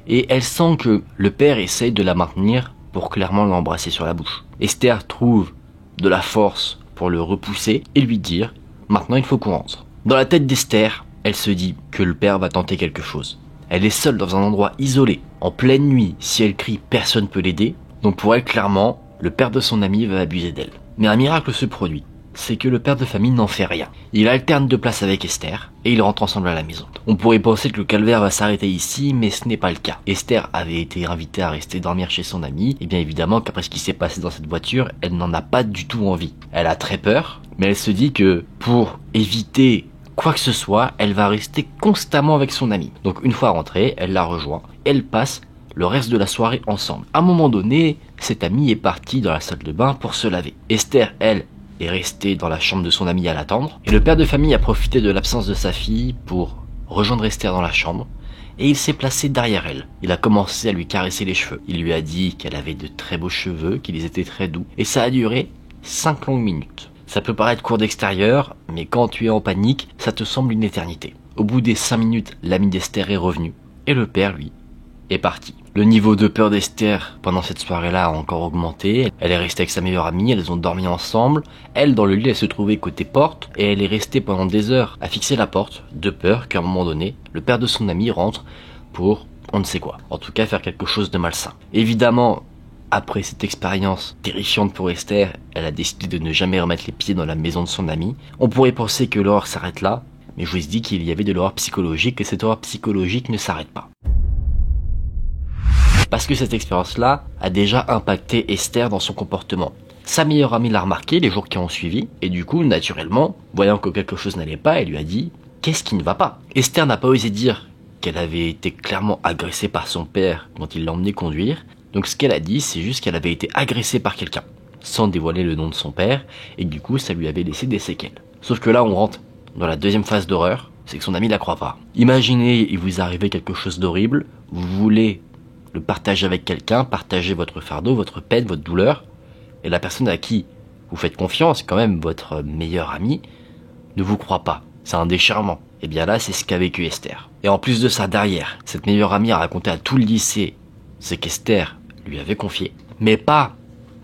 et elle sent que le père essaye de la maintenir pour clairement l'embrasser sur la bouche. Esther trouve de la force pour le repousser et lui dire « Maintenant il faut qu'on rentre ». Dans la tête d'Esther, elle se dit que le père va tenter quelque chose. Elle est seule dans un endroit isolé, en pleine nuit. Si elle crie, personne ne peut l'aider. Donc pour elle, clairement, le père de son ami va abuser d'elle. Mais un miracle se produit. C'est que le père de famille n'en fait rien. Il alterne de place avec Esther et ils rentrent ensemble à la maison. On pourrait penser que le calvaire va s'arrêter ici, mais ce n'est pas le cas. Esther avait été invitée à rester dormir chez son ami, et bien évidemment qu'après ce qui s'est passé dans cette voiture, elle n'en a pas du tout envie. Elle a très peur, mais elle se dit que pour éviter quoi que ce soit, elle va rester constamment avec son ami. Donc une fois rentrée, elle la rejoint, elle passe le reste de la soirée ensemble. À un moment donné, cet ami est parti dans la salle de bain pour se laver. Esther, elle, est restée dans la chambre de son ami à l'attendre. Et le père de famille a profité de l'absence de sa fille pour rejoindre Esther dans la chambre. Et il s'est placé derrière elle. Il a commencé à lui caresser les cheveux. Il lui a dit qu'elle avait de très beaux cheveux, qu'ils étaient très doux. Et ça a duré 5 longues minutes. Ça peut paraître court d'extérieur, mais quand tu es en panique, ça te semble une éternité. Au bout des 5 minutes, l'ami d'Esther est revenu. Et le père, lui, est parti. Le niveau de peur d'Esther pendant cette soirée-là a encore augmenté. Elle est restée avec sa meilleure amie, elles ont dormi ensemble. Elle, dans le lit, elle se trouvait côté porte et elle est restée pendant des heures à fixer la porte, de peur qu'à un moment donné, le père de son ami rentre pour on ne sait quoi. En tout cas, faire quelque chose de malsain. Évidemment, après cette expérience terrifiante pour Esther, elle a décidé de ne jamais remettre les pieds dans la maison de son ami. On pourrait penser que l'horreur s'arrête là, mais je vous ai dit qu'il y avait de l'horreur psychologique et cette horreur psychologique ne s'arrête pas. Parce que cette expérience-là a déjà impacté Esther dans son comportement. Sa meilleure amie l'a remarqué les jours qui ont suivi, et du coup, naturellement, voyant que quelque chose n'allait pas, elle lui a dit « Qu'est-ce qui ne va pas ?» Esther n'a pas osé dire qu'elle avait été clairement agressée par son père quand il l'emmenait conduire, donc ce qu'elle a dit, c'est juste qu'elle avait été agressée par quelqu'un, sans dévoiler le nom de son père, et du coup, ça lui avait laissé des séquelles. Sauf que là, on rentre dans la deuxième phase d'horreur, c'est que son ami la croit pas. Imaginez, il vous arrivait quelque chose d'horrible, vous voulez le partager avec quelqu'un, partager votre fardeau, votre peine, votre douleur, et la personne à qui vous faites confiance, quand même votre meilleur ami, ne vous croit pas. C'est un déchirement. Et bien là, c'est ce qu'a vécu Esther. Et en plus de ça, derrière, cette meilleure amie a raconté à tout le lycée ce qu'Esther lui avait confié. Mais pas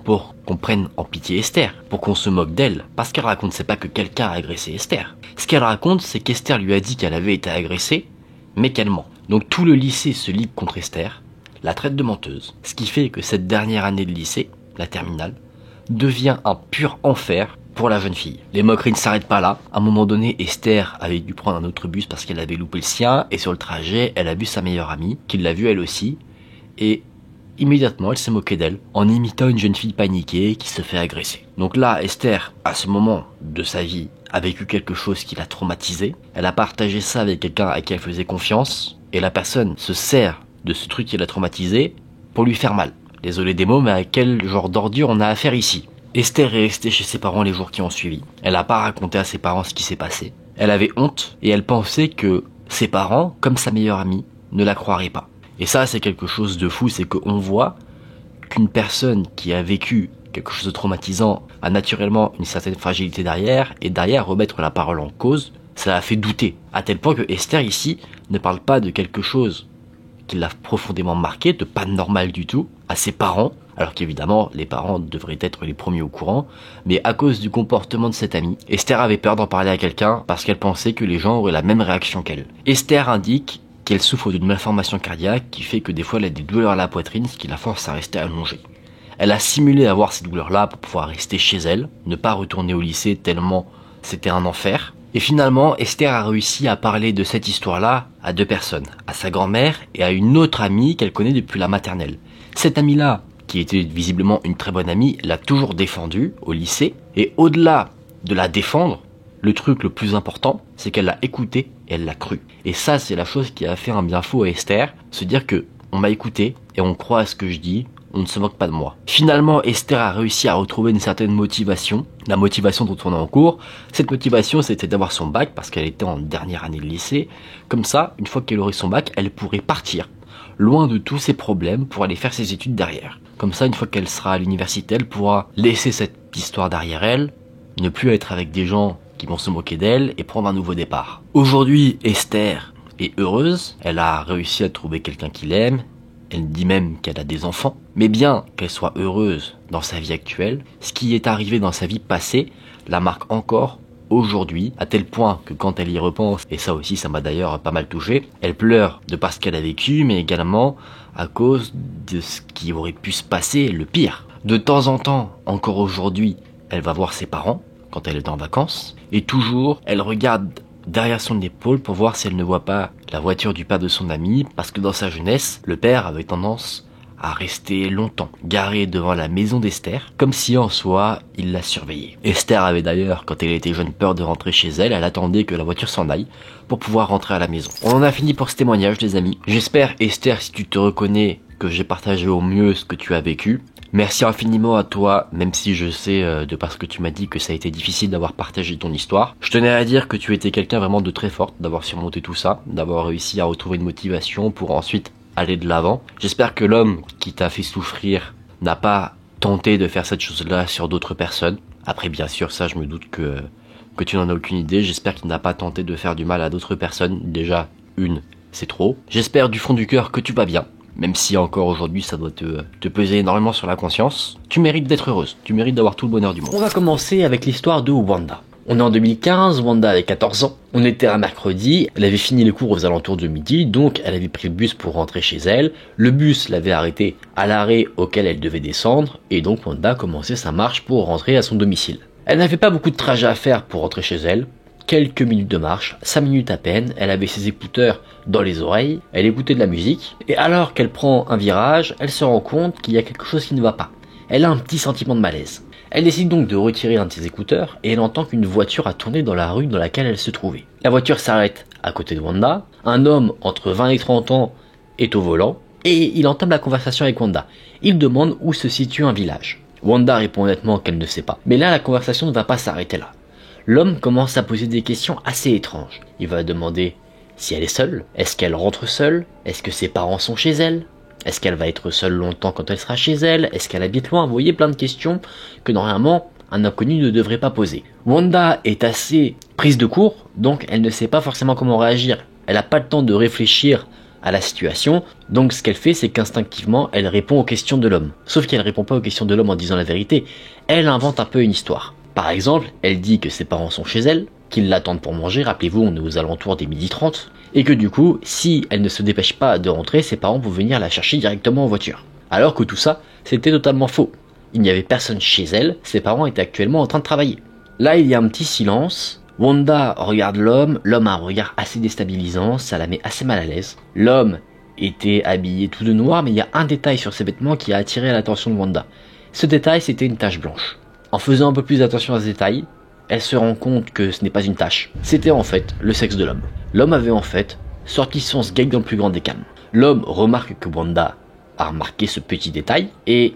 pour qu'on prenne en pitié Esther, pour qu'on se moque d'elle. Parce qu'elle raconte, c'est pas que quelqu'un a agressé Esther. Ce qu'elle raconte, c'est qu'Esther lui a dit qu'elle avait été agressée, mais qu'elle ment. Donc tout le lycée se ligue contre Esther, la traite de menteuse. Ce qui fait que cette dernière année de lycée, la terminale, devient un pur enfer pour la jeune fille. Les moqueries ne s'arrêtent pas là. À un moment donné, Esther avait dû prendre un autre bus parce qu'elle avait loupé le sien, et sur le trajet, elle a vu sa meilleure amie, qui l'a vue elle aussi, et immédiatement, elle s'est moquée d'elle, en imitant une jeune fille paniquée qui se fait agresser. Donc là, Esther, à ce moment de sa vie, a vécu quelque chose qui l'a traumatisée. Elle a partagé ça avec quelqu'un à qui elle faisait confiance, et la personne se sert de ce truc qui l'a traumatisée pour lui faire mal. Désolé des mots, mais à quel genre d'ordure on a affaire ici? Esther est restée chez ses parents les jours qui ont suivi. Elle n'a pas raconté à ses parents ce qui s'est passé. Elle avait honte, et elle pensait que ses parents, comme sa meilleure amie, ne la croiraient pas. Et ça, c'est quelque chose de fou, c'est qu'on voit qu'une personne qui a vécu quelque chose de traumatisant a naturellement une certaine fragilité derrière, et derrière, remettre la parole en cause, ça la fait douter. À tel point que Esther, ici, ne parle pas de quelque chose qui l'a profondément marqué, de pas normal du tout, à ses parents, alors qu'évidemment, les parents devraient être les premiers au courant, mais à cause du comportement de cette amie, Esther avait peur d'en parler à quelqu'un parce qu'elle pensait que les gens auraient la même réaction qu'elle. Esther indique qu'elle souffre d'une malformation cardiaque qui fait que des fois elle a des douleurs à la poitrine, ce qui la force à rester allongée. Elle a simulé avoir ces douleurs-là pour pouvoir rester chez elle, ne pas retourner au lycée tellement c'était un enfer. Et finalement, Esther a réussi à parler de cette histoire-là à deux personnes, à sa grand-mère et à une autre amie qu'elle connaît depuis la maternelle. Cette amie-là, qui était visiblement une très bonne amie, l'a toujours défendue au lycée, et au-delà de la défendre, le truc le plus important, c'est qu'elle l'a écouté et elle l'a cru. Et ça, c'est la chose qui a fait un bien fou à Esther, se dire que on m'a écouté et on croit à ce que je dis, on ne se moque pas de moi. Finalement, Esther a réussi à retrouver une certaine motivation, la motivation dont on est en cours. Cette motivation, c'était d'avoir son bac, parce qu'elle était en dernière année de lycée. Comme ça, une fois qu'elle aurait son bac, elle pourrait partir, loin de tous ses problèmes, pour aller faire ses études derrière. Comme ça, une fois qu'elle sera à l'université, elle pourra laisser cette histoire derrière elle, ne plus être avec des gens qui vont se moquer d'elle et prendre un nouveau départ. Aujourd'hui, Esther est heureuse, elle a réussi à trouver quelqu'un qui l'aime, elle dit même qu'elle a des enfants, mais bien qu'elle soit heureuse dans sa vie actuelle, ce qui est arrivé dans sa vie passée la marque encore aujourd'hui, à tel point que quand elle y repense, et ça aussi ça m'a d'ailleurs pas mal touché, elle pleure de par ce qu'elle a vécu, mais également à cause de ce qui aurait pu se passer, le pire. De temps en temps, encore aujourd'hui, elle va voir ses parents quand elle est en vacances, et toujours elle regarde derrière son épaule pour voir si elle ne voit pas la voiture du père de son ami, parce que dans sa jeunesse, le père avait tendance à rester longtemps garé devant la maison d'Esther, comme si en soi, il la surveillait. Esther avait d'ailleurs, quand elle était jeune, peur de rentrer chez elle, elle attendait que la voiture s'en aille pour pouvoir rentrer à la maison. On en a fini pour ce témoignage, les amis. J'espère, Esther, si tu te reconnais, que j'ai partagé au mieux ce que tu as vécu. Merci infiniment à toi, même si je sais, de par ce que tu m'as dit, que ça a été difficile d'avoir partagé ton histoire. Je tenais à dire que tu étais quelqu'un vraiment de très fort, d'avoir surmonté tout ça, d'avoir réussi à retrouver une motivation pour ensuite aller de l'avant. J'espère que l'homme qui t'a fait souffrir n'a pas tenté de faire cette chose-là sur d'autres personnes. Après, bien sûr, ça, je me doute que tu n'en as aucune idée. J'espère qu'il n'a pas tenté de faire du mal à d'autres personnes. Déjà, c'est trop. J'espère du fond du cœur que tu vas bien. Même si encore aujourd'hui ça doit te peser énormément sur la conscience, tu mérites d'être heureuse, tu mérites d'avoir tout le bonheur du monde. On va commencer avec l'histoire de Wanda. On est en 2015, Wanda avait 14 ans, on était un mercredi, elle avait fini les cours aux alentours de midi, donc elle avait pris le bus pour rentrer chez elle, le bus l'avait arrêtée à l'arrêt auquel elle devait descendre, et donc Wanda commençait sa marche pour rentrer à son domicile. Elle n'avait pas beaucoup de trajet à faire pour rentrer chez elle, quelques minutes de marche, 5 minutes à peine, elle avait ses écouteurs dans les oreilles, elle écoutait de la musique, et alors qu'elle prend un virage, elle se rend compte qu'il y a quelque chose qui ne va pas. Elle a un petit sentiment de malaise. Elle décide donc de retirer un de ses écouteurs, et elle entend qu'une voiture a tourné dans la rue dans laquelle elle se trouvait. La voiture s'arrête à côté de Wanda, un homme entre 20 et 30 ans est au volant, et il entame la conversation avec Wanda. Il demande où se situe un village. Wanda répond honnêtement qu'elle ne sait pas, mais là la conversation ne va pas s'arrêter là. L'homme commence à poser des questions assez étranges. Il va demander si elle est seule, est-ce qu'elle rentre seule, est-ce que ses parents sont chez elle, est-ce qu'elle va être seule longtemps quand elle sera chez elle, est-ce qu'elle habite loin. Vous voyez, plein de questions que normalement un inconnu ne devrait pas poser. Wanda est assez Prise de court, donc elle ne sait pas forcément comment réagir. Elle n'a pas le temps de réfléchir à la situation, donc ce qu'elle fait, c'est qu'instinctivement, elle répond aux questions de l'homme. Sauf qu'elle répond pas aux questions de l'homme en disant la vérité, elle invente un peu une histoire. Par exemple, elle dit que ses parents sont chez elle, qu'ils l'attendent pour manger, rappelez-vous, on est aux alentours des 12h30, et que du coup, si elle ne se dépêche pas de rentrer, ses parents vont venir la chercher directement en voiture. Alors que tout ça, c'était totalement faux. Il n'y avait personne chez elle, ses parents étaient actuellement en train de travailler. Là, il y a un petit silence. Wanda regarde l'homme a un regard assez déstabilisant, ça la met assez mal à l'aise. L'homme était habillé tout de noir, mais il y a un détail sur ses vêtements qui a attiré l'attention de Wanda. Ce détail, c'était une tache blanche. En faisant un peu plus attention à ce détail, elle se rend compte que ce n'est pas une tache. C'était en fait le sexe de l'homme. L'homme avait en fait sorti son sgeg dans le plus grand des calmes. L'homme remarque que Wanda a remarqué ce petit détail, et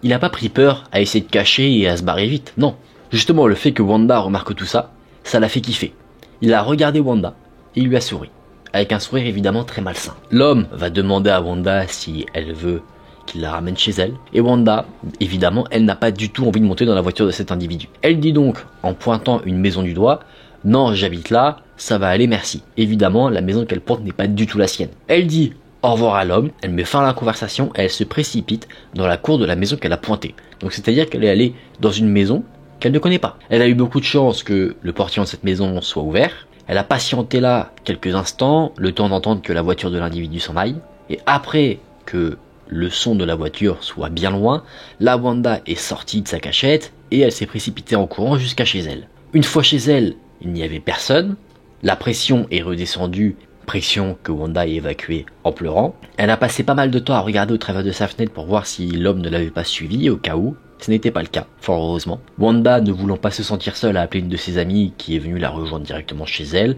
il n'a pas pris peur à essayer de cacher et à se barrer vite, non. Justement, le fait que Wanda remarque tout ça, ça l'a fait kiffer. Il a regardé Wanda et il lui a souri, avec un sourire évidemment très malsain. L'homme va demander à Wanda si elle veut qu'il la ramène chez elle, et Wanda, évidemment, elle n'a pas du tout envie de monter dans la voiture de cet individu. Elle dit donc, en pointant une maison du doigt, « Non, j'habite là, ça va aller, merci ». Évidemment, la maison qu'elle porte n'est pas du tout la sienne. Elle dit au revoir à l'homme, elle met fin à la conversation et elle se précipite dans la cour de la maison qu'elle a pointée. Donc c'est-à-dire qu'elle est allée dans une maison qu'elle ne connaît pas. Elle a eu beaucoup de chance que le portillon de cette maison soit ouvert. Elle a patienté là quelques instants, le temps d'entendre que la voiture de l'individu s'en aille. Et après que le son de la voiture soit bien loin, la Wanda est sortie de sa cachette et elle s'est précipitée en courant jusqu'à chez elle. Une fois chez elle, il n'y avait personne. La pression est redescendue, pression que Wanda a évacuée en pleurant. Elle a passé pas mal de temps à regarder au travers de sa fenêtre pour voir si l'homme ne l'avait pas suivi au cas où. Ce n'était pas le cas, fort heureusement. Wanda, ne voulant pas se sentir seule, a appelé une de ses amies qui est venue la rejoindre directement chez elle.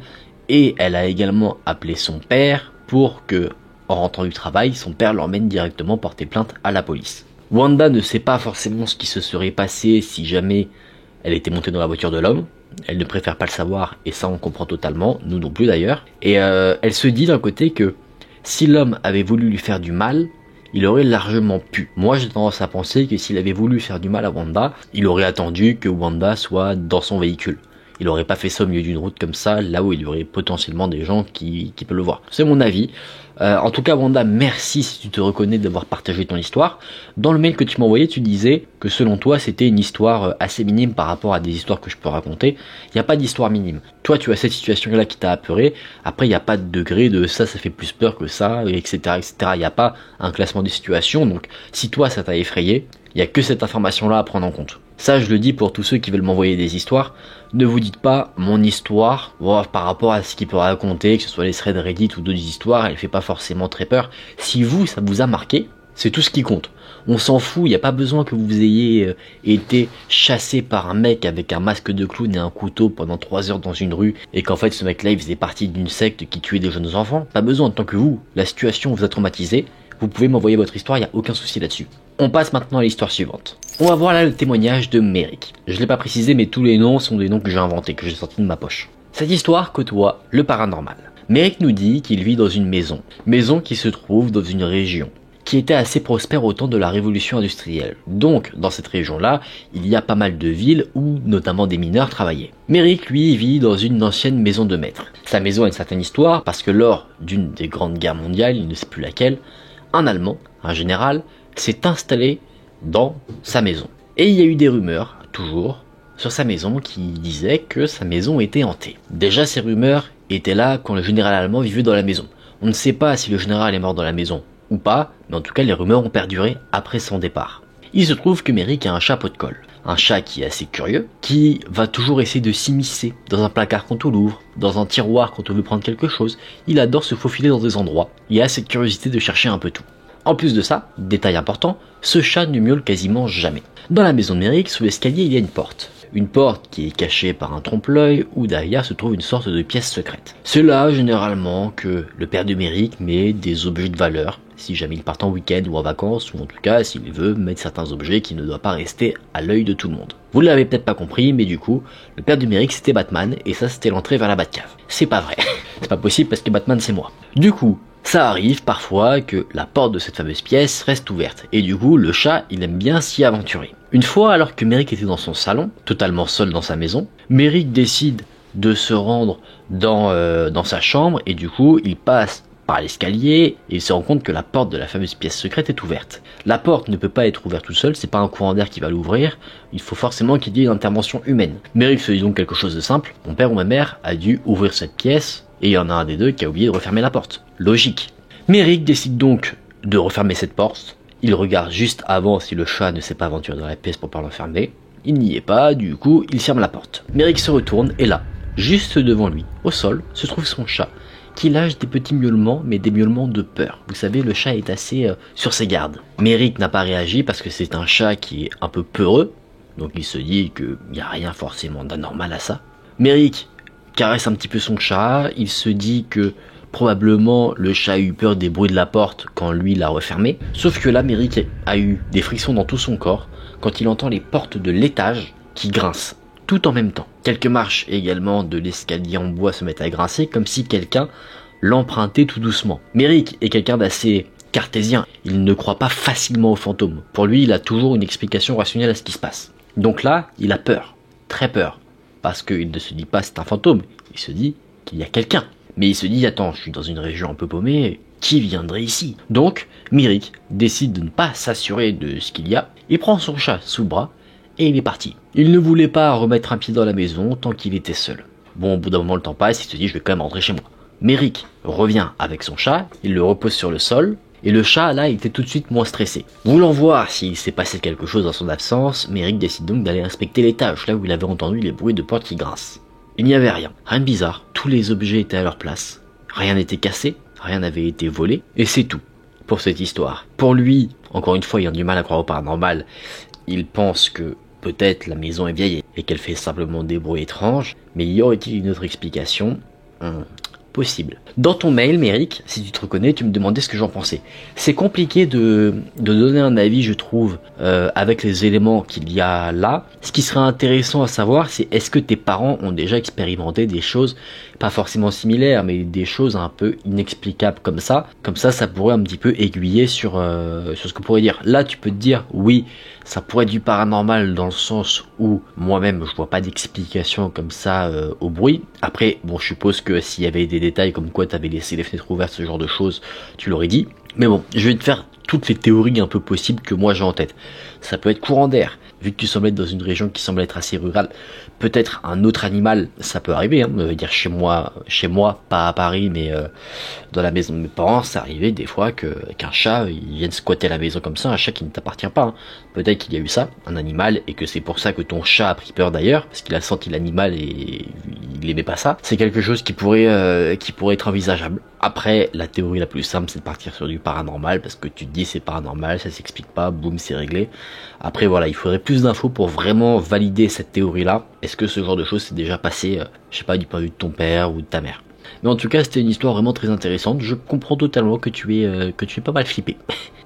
Et elle a également appelé son père pour que, en rentrant du travail, son père l'emmène directement porter plainte à la police. Wanda ne sait pas forcément ce qui se serait passé si jamais elle était montée dans la voiture de l'homme. Elle ne préfère pas le savoir, et ça on comprend totalement, nous non plus d'ailleurs. Et elle se dit d'un côté que si l'homme avait voulu lui faire du mal, il aurait largement pu. Moi j'ai tendance à penser que s'il avait voulu faire du mal à Wanda, il aurait attendu que Wanda soit dans son véhicule. Il aurait pas fait ça au milieu d'une route comme ça, là où il y aurait potentiellement des gens qui peuvent le voir. C'est mon avis. En tout cas, Wanda, merci si tu te reconnais d'avoir partagé ton histoire. Dans le mail que tu m'as envoyé, tu disais que selon toi, c'était une histoire assez minime par rapport à des histoires que je peux raconter. Il n'y a pas d'histoire minime. Toi, tu as cette situation-là qui t'a apeuré. Après, il n'y a pas de degré de ça fait plus peur que ça, etc., etc. Il n'y a pas un classement des situations. Donc, si toi, ça t'a effrayé, il n'y a que cette information-là à prendre en compte. Ça, je le dis pour tous ceux qui veulent m'envoyer des histoires. Ne vous dites pas mon histoire par rapport à ce qu'il peut raconter, que ce soit les threads Reddit ou d'autres histoires, elle fait pas forcément très peur. Si vous, ça vous a marqué, c'est tout ce qui compte. On s'en fout, il n'y a pas besoin que vous ayez été chassé par un mec avec un masque de clown et un couteau pendant 3 heures dans une rue et qu'en fait ce mec-là il faisait partie d'une secte qui tuait des jeunes enfants. Pas besoin, tant que vous, la situation vous a traumatisé, vous pouvez m'envoyer votre histoire, il n'y a aucun souci là-dessus. On passe maintenant à l'histoire suivante. On va voir là le témoignage de Merrick. Je l'ai pas précisé, mais tous les noms sont des noms que j'ai inventés, que j'ai sortis de ma poche. Cette histoire côtoie le paranormal. Merrick nous dit qu'il vit dans une maison qui se trouve dans une région qui était assez prospère au temps de la révolution industrielle. Donc, dans cette région-là, il y a pas mal de villes où notamment des mineurs travaillaient. Merrick, lui, vit dans une ancienne maison de maître. Sa maison a une certaine histoire parce que lors d'une des grandes guerres mondiales, il ne sait plus laquelle, un Allemand, un général, s'est installé dans sa maison. Et il y a eu des rumeurs, toujours, sur sa maison qui disaient que sa maison était hantée. Déjà, ces rumeurs étaient là quand le général allemand vivait dans la maison. On ne sait pas si le général est mort dans la maison ou pas, mais en tout cas, les rumeurs ont perduré après son départ. Il se trouve que Merrick a un chat pot de colle. Un chat qui est assez curieux, qui va toujours essayer de s'immiscer dans un placard quand on l'ouvre, dans un tiroir quand on veut prendre quelque chose. Il adore se faufiler dans des endroits. Il a cette curiosité de chercher un peu tout. En plus de ça, détail important, ce chat ne miaule quasiment jamais. Dans la maison de Merrick, sous l'escalier, il y a une porte. Une porte qui est cachée par un trompe-l'œil où derrière se trouve une sorte de pièce secrète. C'est là, généralement, que le père de Merrick met des objets de valeur, si jamais il part en week-end ou en vacances, ou en tout cas s'il veut mettre certains objets qui ne doivent pas rester à l'œil de tout le monde. Vous l'avez peut-être pas compris, mais du coup, le père de Merrick c'était Batman, et ça c'était l'entrée vers la Batcave. C'est pas vrai, c'est pas possible parce que Batman c'est moi. Du coup, ça arrive parfois que la porte de cette fameuse pièce reste ouverte, et du coup le chat il aime bien s'y aventurer. Une fois alors que Merrick était dans son salon, totalement seul dans sa maison, Merrick décide de se rendre dans sa chambre et du coup il passe par l'escalier et il se rend compte que la porte de la fameuse pièce secrète est ouverte. La porte ne peut pas être ouverte toute seule, c'est pas un courant d'air qui va l'ouvrir, il faut forcément qu'il y ait une intervention humaine. Merrick se dit donc quelque chose de simple, mon père ou ma mère a dû ouvrir cette pièce et il y en a un des deux qui a oublié de refermer la porte. Logique. Merrick décide donc de refermer cette porte, il regarde juste avant si le chat ne s'est pas aventuré dans la pièce pour pas l'enfermer, il n'y est pas, du coup il ferme la porte. Merrick se retourne et là, juste devant lui, au sol, se trouve son chat, qui lâche des petits miaulements, mais des miaulements de peur. Vous savez, le chat est assez sur ses gardes. Merrick n'a pas réagi parce que c'est un chat qui est un peu peureux, donc il se dit qu'il n'y a rien forcément d'anormal à ça. Merrick caresse un petit peu son chat, il se dit que probablement le chat a eu peur des bruits de la porte quand lui l'a refermé, sauf que là Merrick a eu des frictions dans tout son corps quand il entend les portes de l'étage qui grincent. Tout en même temps. Quelques marches également de l'escalier en bois se mettent à grincer comme si quelqu'un l'empruntait tout doucement. Merrick est quelqu'un d'assez cartésien, il ne croit pas facilement aux fantômes. Pour lui, il a toujours une explication rationnelle à ce qui se passe. Donc là, il a peur, très peur, parce qu'il ne se dit pas c'est un fantôme, il se dit qu'il y a quelqu'un. Mais il se dit attends, je suis dans une région un peu paumée, qui viendrait ici? Donc, Merrick décide de ne pas s'assurer de ce qu'il y a, il prend son chat sous le bras, et il est parti. Il ne voulait pas remettre un pied dans la maison tant qu'il était seul. Bon, au bout d'un moment, le temps passe, il se dit, je vais quand même rentrer chez moi. Merrick revient avec son chat, il le repose sur le sol, et le chat, là, il était tout de suite moins stressé. Voulant voir s'il s'est passé quelque chose dans son absence, Merrick décide donc d'aller inspecter l'étage, là où il avait entendu les bruits de portes qui grincent. Il n'y avait rien de bizarre, tous les objets étaient à leur place, rien n'était cassé, rien n'avait été volé, et c'est tout pour cette histoire. Pour lui, encore une fois, il a du mal à croire au paranormal, il pense que peut-être la maison est vieille et qu'elle fait simplement des bruits étranges, mais y aurait-il une autre explication? Possible. Dans ton mail, Merrick, si tu te reconnais, tu me demandais ce que j'en pensais. C'est compliqué de donner un avis, je trouve, avec les éléments qu'il y a là. Ce qui serait intéressant à savoir, c'est est-ce que tes parents ont déjà expérimenté des choses, pas forcément similaires, mais des choses un peu inexplicables comme ça. Comme ça pourrait un petit peu aiguiller sur ce que pourrait dire. Là, tu peux te dire, oui, ça pourrait être du paranormal dans le sens où moi-même, je vois pas d'explication comme ça au bruit. Après, bon, je suppose que s'il y avait des détails comme quoi tu avais laissé les fenêtres ouvertes, ce genre de choses, tu l'aurais dit. Mais bon, je vais te faire toutes les théories un peu possibles que moi j'ai en tête. Ça peut être courant d'air, vu que tu sembles être dans une région qui semble être assez rurale. Peut-être un autre animal, ça peut arriver, hein, dire chez moi, pas à Paris, mais dans la maison de mes parents, ça arrivait des fois qu'un chat, il vienne squatter la maison comme ça, un chat qui ne t'appartient pas. Hein. Peut-être qu'il y a eu ça, un animal, et que c'est pour ça que ton chat a pris peur d'ailleurs, parce qu'il a senti l'animal et il aimait pas ça. C'est quelque chose qui pourrait être envisageable. Après, la théorie la plus simple, c'est de partir sur du paranormal, parce que tu te dis c'est paranormal, ça s'explique pas, boum, c'est réglé. Après voilà, il faudrait plus d'infos pour vraiment valider cette théorie-là. Est-ce que ce genre de choses s'est déjà passé, je sais pas, du point de vue de ton père ou de ta mère? Mais en tout cas, c'était une histoire vraiment très intéressante. Je comprends totalement que tu es pas mal flippé.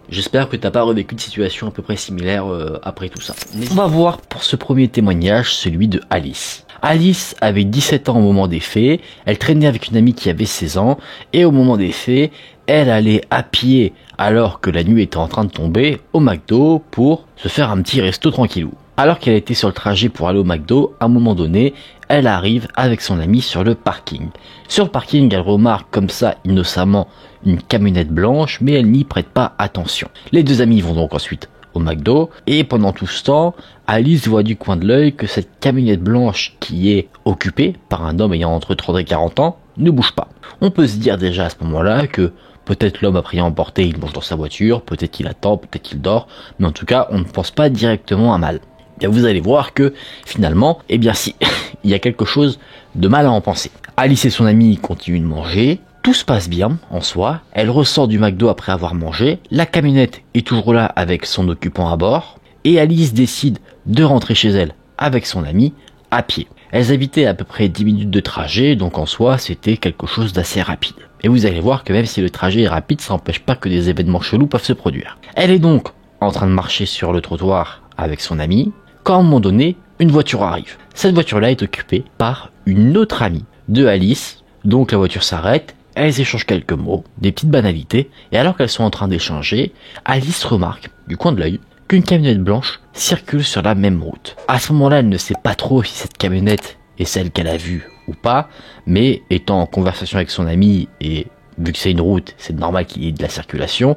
J'espère que t'as pas revécu de situation à peu près similaire après tout ça. On va voir pour ce premier témoignage, celui de Alice. Alice avait 17 ans au moment des faits, elle traînait avec une amie qui avait 16 ans, et au moment des faits, elle allait à pied alors que la nuit était en train de tomber au McDo pour se faire un petit resto tranquillou. Alors qu'elle était sur le trajet pour aller au McDo, à un moment donné, elle arrive avec son amie sur le parking. Sur le parking, elle remarque comme ça innocemment une camionnette blanche, mais elle n'y prête pas attention. Les deux amis vont donc ensuite au McDo, et pendant tout ce temps, Alice voit du coin de l'œil que cette camionnette blanche qui est occupée par un homme ayant entre 30 et 40 ans ne bouge pas. On peut se dire déjà à ce moment-là que peut-être l'homme a pris à emporter, il mange dans sa voiture, peut-être qu'il attend, peut-être qu'il dort, mais en tout cas, on ne pense pas directement à mal. Et vous allez voir que finalement, eh bien si, il y a quelque chose de mal à en penser. Alice et son ami continuent de manger, tout se passe bien en soi, elle ressort du McDo après avoir mangé, la camionnette est toujours là avec son occupant à bord, et Alice décide de rentrer chez elle avec son ami à pied. Elles habitaient à peu près 10 minutes de trajet, donc en soi c'était quelque chose d'assez rapide. Et vous allez voir que même si le trajet est rapide, ça n'empêche pas que des événements chelous peuvent se produire. Elle est donc en train de marcher sur le trottoir avec son ami, quand à un moment donné, une voiture arrive. Cette voiture-là est occupée par une autre amie de Alice, donc la voiture s'arrête, elles échangent quelques mots, des petites banalités, et alors qu'elles sont en train d'échanger, Alice remarque, du coin de l'œil, qu'une camionnette blanche circule sur la même route. À ce moment-là, elle ne sait pas trop si cette camionnette est celle qu'elle a vue ou pas, mais étant en conversation avec son ami, et vu que c'est une route, c'est normal qu'il y ait de la circulation,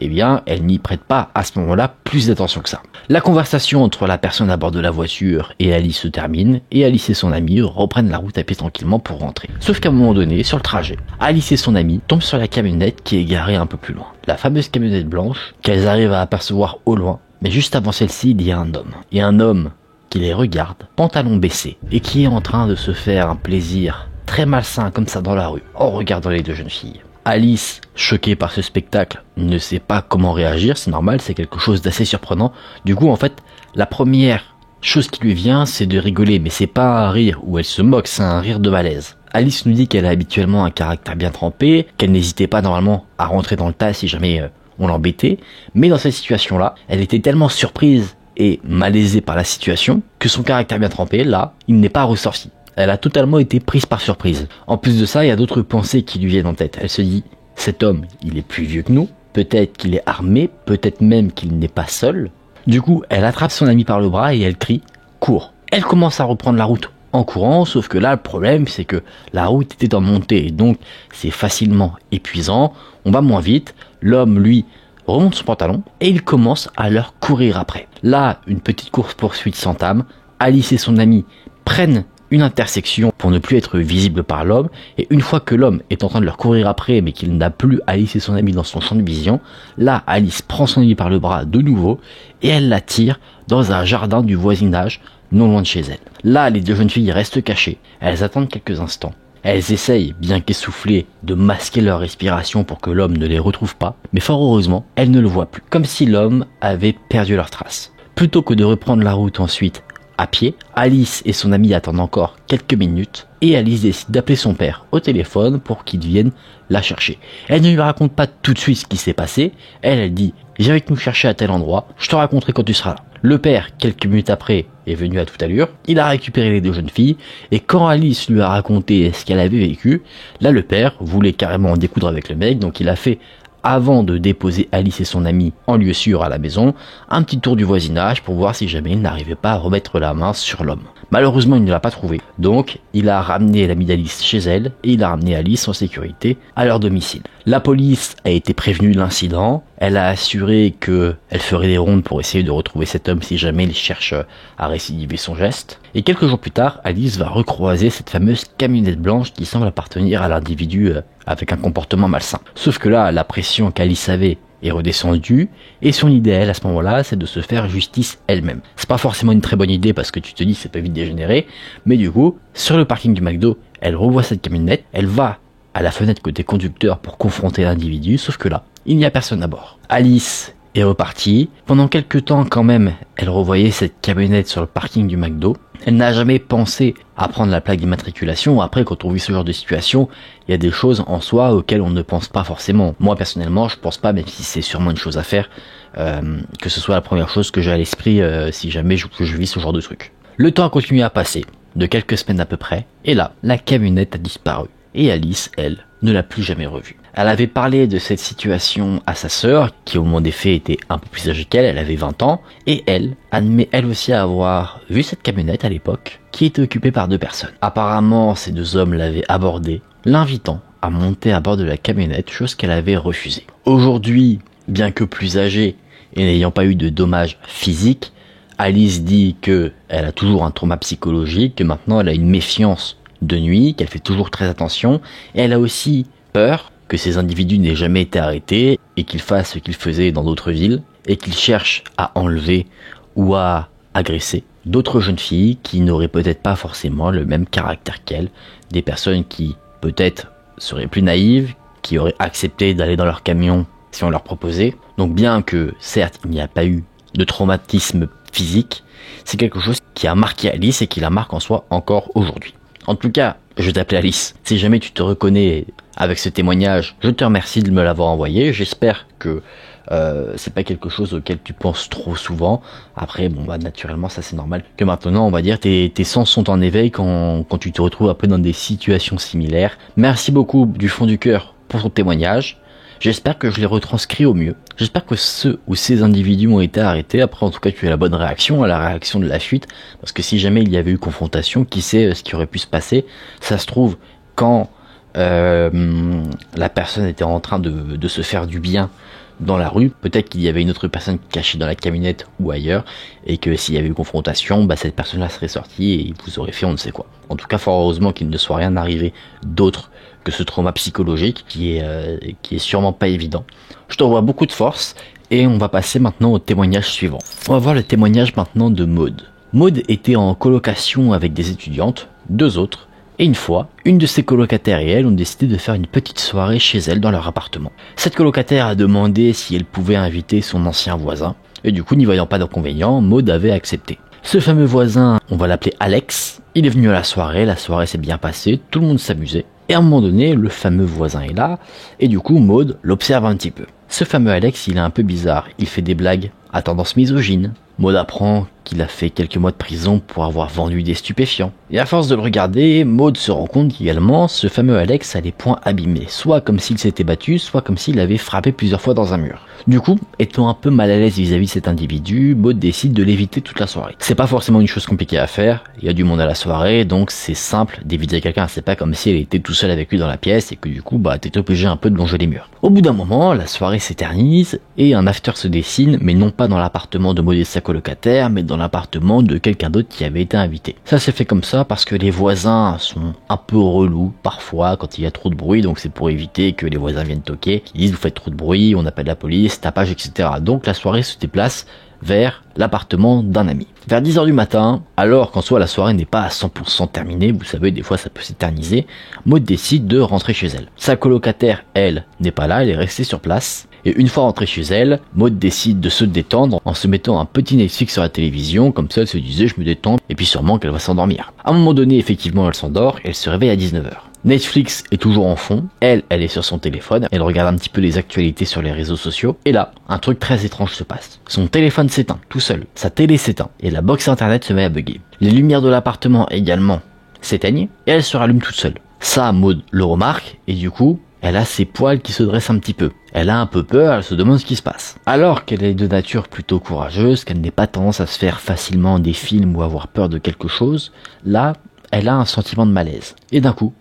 eh bien, elle n'y prête pas à ce moment-là plus d'attention que ça. La conversation entre la personne à bord de la voiture et Alice se termine, et Alice et son ami reprennent la route à pied tranquillement pour rentrer. Sauf qu'à un moment donné, sur le trajet, Alice et son ami tombent sur la camionnette qui est garée un peu plus loin. La fameuse camionnette blanche qu'elles arrivent à apercevoir au loin, mais juste avant celle-ci, il y a un homme. Et un homme qui les regarde, pantalon baissé, et qui est en train de se faire un plaisir très malsain comme ça dans la rue, en regardant les deux jeunes filles. Alice, choquée par ce spectacle, ne sait pas comment réagir, c'est normal, c'est quelque chose d'assez surprenant. Du coup, en fait, la première chose qui lui vient, c'est de rigoler, mais c'est pas un rire où elle se moque, c'est un rire de malaise. Alice nous dit qu'elle a habituellement un caractère bien trempé, qu'elle n'hésitait pas normalement à rentrer dans le tas si jamais on l'embêtait, mais dans cette situation-là, elle était tellement surprise et malaisée par la situation que son caractère bien trempé, là, il n'est pas ressorti. Elle a totalement été prise par surprise. En plus de ça, il y a d'autres pensées qui lui viennent en tête. Elle se dit, cet homme, il est plus vieux que nous, peut-être qu'il est armé, peut-être même qu'il n'est pas seul. Du coup, elle attrape son ami par le bras et elle crie, cours. Elle commence à reprendre la route en courant, sauf que là, le problème, c'est que la route était en montée, donc c'est facilement épuisant, on va moins vite. L'homme, lui, remonte son pantalon et il commence à leur courir après. Là, une petite course-poursuite s'entame. Alice et son ami prennent une intersection pour ne plus être visible par l'homme, et une fois que l'homme est en train de leur courir après mais qu'il n'a plus Alice et son ami dans son champ de vision, là Alice prend son ami par le bras de nouveau et elle la tire dans un jardin du voisinage non loin de chez elle. Là les deux jeunes filles restent cachées, elles attendent quelques instants, elles essayent, bien qu'essoufflées, de masquer leur respiration pour que l'homme ne les retrouve pas, mais fort heureusement elles ne le voient plus, comme si l'homme avait perdu leurs traces. Plutôt que de reprendre la route ensuite à pied, Alice et son ami attendent encore quelques minutes et Alice décide d'appeler son père au téléphone pour qu'il vienne la chercher. Elle ne lui raconte pas tout de suite ce qui s'est passé, elle dit « Viens avec nous chercher à tel endroit, je te raconterai quand tu seras là ». Le père, quelques minutes après, est venu à toute allure, il a récupéré les deux jeunes filles, et quand Alice lui a raconté ce qu'elle avait vécu, là le père voulait carrément en découdre avec le mec, donc il a fait, avant de déposer Alice et son ami en lieu sûr à la maison, un petit tour du voisinage pour voir si jamais il n'arrivait pas à remettre la main sur l'homme. Malheureusement, il ne l'a pas trouvé, donc il a ramené l'ami d'Alice chez elle et il a ramené Alice en sécurité à leur domicile. La police a été prévenue de l'incident, elle a assuré qu'elle ferait des rondes pour essayer de retrouver cet homme si jamais il cherche à récidiver son geste. Et quelques jours plus tard, Alice va recroiser cette fameuse camionnette blanche qui semble appartenir à l'individu avec un comportement malsain. Sauf que là, la pression qu'Alice avait est redescendue et son idéal à ce moment-là, c'est de se faire justice elle-même. C'est pas forcément une très bonne idée parce que tu te dis c'est pas vite dégénéré, mais du coup, sur le parking du McDo, elle revoit cette camionnette, elle va à la fenêtre côté conducteur pour confronter l'individu, sauf que là, il n'y a personne à bord. Alice est repartie. Pendant quelques temps quand même, elle revoyait cette camionnette sur le parking du McDo. Elle n'a jamais pensé à prendre la plaque d'immatriculation. Après, quand on vit ce genre de situation, il y a des choses en soi auxquelles on ne pense pas forcément. Moi, personnellement, je pense pas, même si c'est sûrement une chose à faire, que ce soit la première chose que j'ai à l'esprit si jamais je vis ce genre de truc. Le temps a continué à passer, de quelques semaines à peu près, et là, la camionnette a disparu. Et Alice, elle, ne l'a plus jamais revue. Elle avait parlé de cette situation à sa sœur, qui au moment des faits était un peu plus âgée qu'elle, elle avait 20 ans, et elle admet elle aussi avoir vu cette camionnette à l'époque, qui était occupée par deux personnes. Apparemment, ces deux hommes l'avaient abordée, l'invitant à monter à bord de la camionnette, chose qu'elle avait refusée. Aujourd'hui, bien que plus âgée et n'ayant pas eu de dommages physiques, Alice dit que elle a toujours un trauma psychologique, que maintenant elle a une méfiance de nuit, qu'elle fait toujours très attention, et elle a aussi peur que ces individus n'aient jamais été arrêtés et qu'ils fassent ce qu'ils faisaient dans d'autres villes et qu'ils cherchent à enlever ou à agresser d'autres jeunes filles qui n'auraient peut-être pas forcément le même caractère qu'elle, des personnes qui peut-être seraient plus naïves, qui auraient accepté d'aller dans leur camion si on leur proposait. Donc bien que certes il n'y a pas eu de traumatisme physique, c'est quelque chose qui a marqué Alice et qui la marque en soi encore aujourd'hui. En tout cas, je vais t'appeler Alice. Si jamais tu te reconnais avec ce témoignage, je te remercie de me l'avoir envoyé. J'espère que c'est pas quelque chose auquel tu penses trop souvent. Après, bon bah naturellement, ça c'est normal. Que maintenant, on va dire, tes sens sont en éveil quand tu te retrouves un peu dans des situations similaires. Merci beaucoup du fond du cœur pour ton témoignage. J'espère que je l'ai retranscrit au mieux. J'espère que ceux ou ces individus ont été arrêtés. Après, en tout cas, tu as la bonne réaction à la réaction de la fuite. Parce que si jamais il y avait eu confrontation, qui sait ce qui aurait pu se passer. Ça se trouve, quand la personne était en train de se faire du bien dans la rue, peut-être qu'il y avait une autre personne cachée dans la camionnette ou ailleurs, et que s'il y avait eu confrontation, cette personne-là serait sortie et vous aurait fait on ne sait quoi. En tout cas, fort heureusement qu'il ne soit rien arrivé d'autre que ce trauma psychologique qui est sûrement pas évident. Je t'envoie beaucoup de force et on va passer maintenant au témoignage suivant. On va voir le témoignage maintenant de Maud. Maud était en colocation avec des étudiantes, 2 autres, et une fois, une de ses colocataires et elle ont décidé de faire une petite soirée chez elle dans leur appartement. Cette colocataire a demandé si elle pouvait inviter son ancien voisin, et du coup, n'y voyant pas d'inconvénient, Maud avait accepté. Ce fameux voisin, on va l'appeler Alex, il est venu à la soirée s'est bien passée, tout le monde s'amusait, et à un moment donné, le fameux voisin est là, et du coup, Maud l'observe un petit peu. Ce fameux Alex, il est un peu bizarre, il fait des blagues à tendance misogyne. Maud apprend qu'il a fait quelques mois de prison pour avoir vendu des stupéfiants. Et à force de le regarder, Maud se rend compte qu'également, ce fameux Alex a les poings abîmés, soit comme s'il s'était battu, soit comme s'il avait frappé plusieurs fois dans un mur. Du coup, étant un peu mal à l'aise vis-à-vis de cet individu, Maud décide de l'éviter toute la soirée. C'est pas forcément une chose compliquée à faire, il y a du monde à la soirée, donc c'est simple d'éviter quelqu'un, c'est pas comme si elle était tout seule avec lui dans la pièce et que du coup, t'es obligé un peu de longer les murs. Au bout d'un moment, la soirée s'éternise et un after se dessine, mais non pas dans l'appartement de Maud et sa colocataire, mais dans l'appartement de quelqu'un d'autre qui avait été invité. Ça s'est fait comme ça parce que les voisins sont un peu relous parfois quand il y a trop de bruit, donc c'est pour éviter que les voisins viennent toquer, qu'ils disent vous faites trop de bruit, on appelle la police, tapage, etc. Donc la soirée se déplace vers l'appartement d'un ami. Vers 10h du matin, alors qu'en soi la soirée n'est pas à 100% terminée, vous savez des fois ça peut s'éterniser, Maud décide de rentrer chez elle. Sa colocataire, elle, n'est pas là, elle est restée sur place. Et une fois rentrée chez elle, Maud décide de se détendre en se mettant un petit Netflix sur la télévision, comme ça elle se disait je me détends, et puis sûrement qu'elle va s'endormir. À un moment donné, effectivement elle s'endort, et elle se réveille à 19h. Netflix est toujours en fond, elle est sur son téléphone, elle regarde un petit peu les actualités sur les réseaux sociaux, et là, un truc très étrange se passe. Son téléphone s'éteint, tout seul, sa télé s'éteint, et la box internet se met à bugger. Les lumières de l'appartement également s'éteignent, et elle se rallume toute seule. Ça, Maud le remarque, et du coup, elle a ses poils qui se dressent un petit peu. Elle a un peu peur, elle se demande ce qui se passe. Alors qu'elle est de nature plutôt courageuse, qu'elle n'est pas tendance à se faire facilement des films ou avoir peur de quelque chose, là, elle a un sentiment de malaise. Et d'un coup,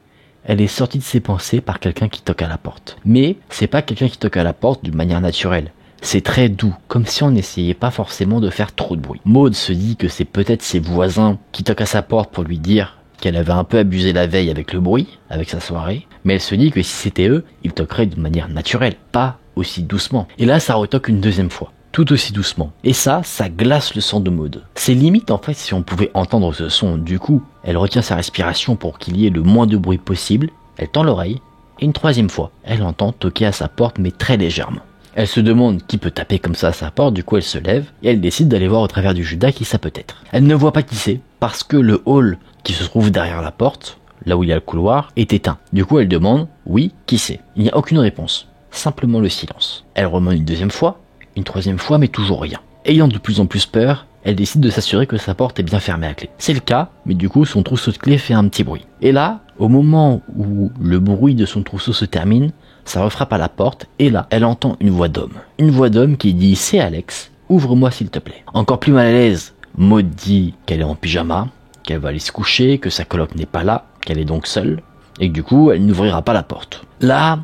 elle est sortie de ses pensées par quelqu'un qui toque à la porte. Mais c'est pas quelqu'un qui toque à la porte d'une manière naturelle. C'est très doux, comme si on n'essayait pas forcément de faire trop de bruit. Maud se dit que c'est peut-être ses voisins qui toquent à sa porte pour lui dire qu'elle avait un peu abusé la veille avec le bruit, avec sa soirée, mais elle se dit que si c'était eux, ils toqueraient d'une manière naturelle, pas aussi doucement. Et là, ça retoque une deuxième fois, tout aussi doucement. Et ça glace le sang de Maud. C'est limite en fait si on pouvait entendre ce son. Du coup, elle retient sa respiration pour qu'il y ait le moins de bruit possible, elle tend l'oreille, et une troisième fois, elle entend toquer à sa porte mais très légèrement. Elle se demande qui peut taper comme ça à sa porte, du coup elle se lève, et elle décide d'aller voir au travers du Judas qui ça peut être. Elle ne voit pas qui c'est, parce que le hall qui se trouve derrière la porte, là où il y a le couloir, est éteint. Du coup elle demande, oui, qui c'est? Il n'y a aucune réponse, simplement le silence. Elle remonte une deuxième fois, une troisième fois, mais toujours rien. Ayant de plus en plus peur, elle décide de s'assurer que sa porte est bien fermée à clé. C'est le cas, mais du coup son trousseau de clés fait un petit bruit. Et là, au moment où le bruit de son trousseau se termine, ça refrappe à la porte, et là, elle entend une voix d'homme. Une voix d'homme qui dit « C'est Alex, ouvre-moi s'il te plaît ». Encore plus mal à l'aise, Maud dit qu'elle est en pyjama, qu'elle va aller se coucher, que sa coloc n'est pas là, qu'elle est donc seule, et que du coup, elle n'ouvrira pas la porte. Là,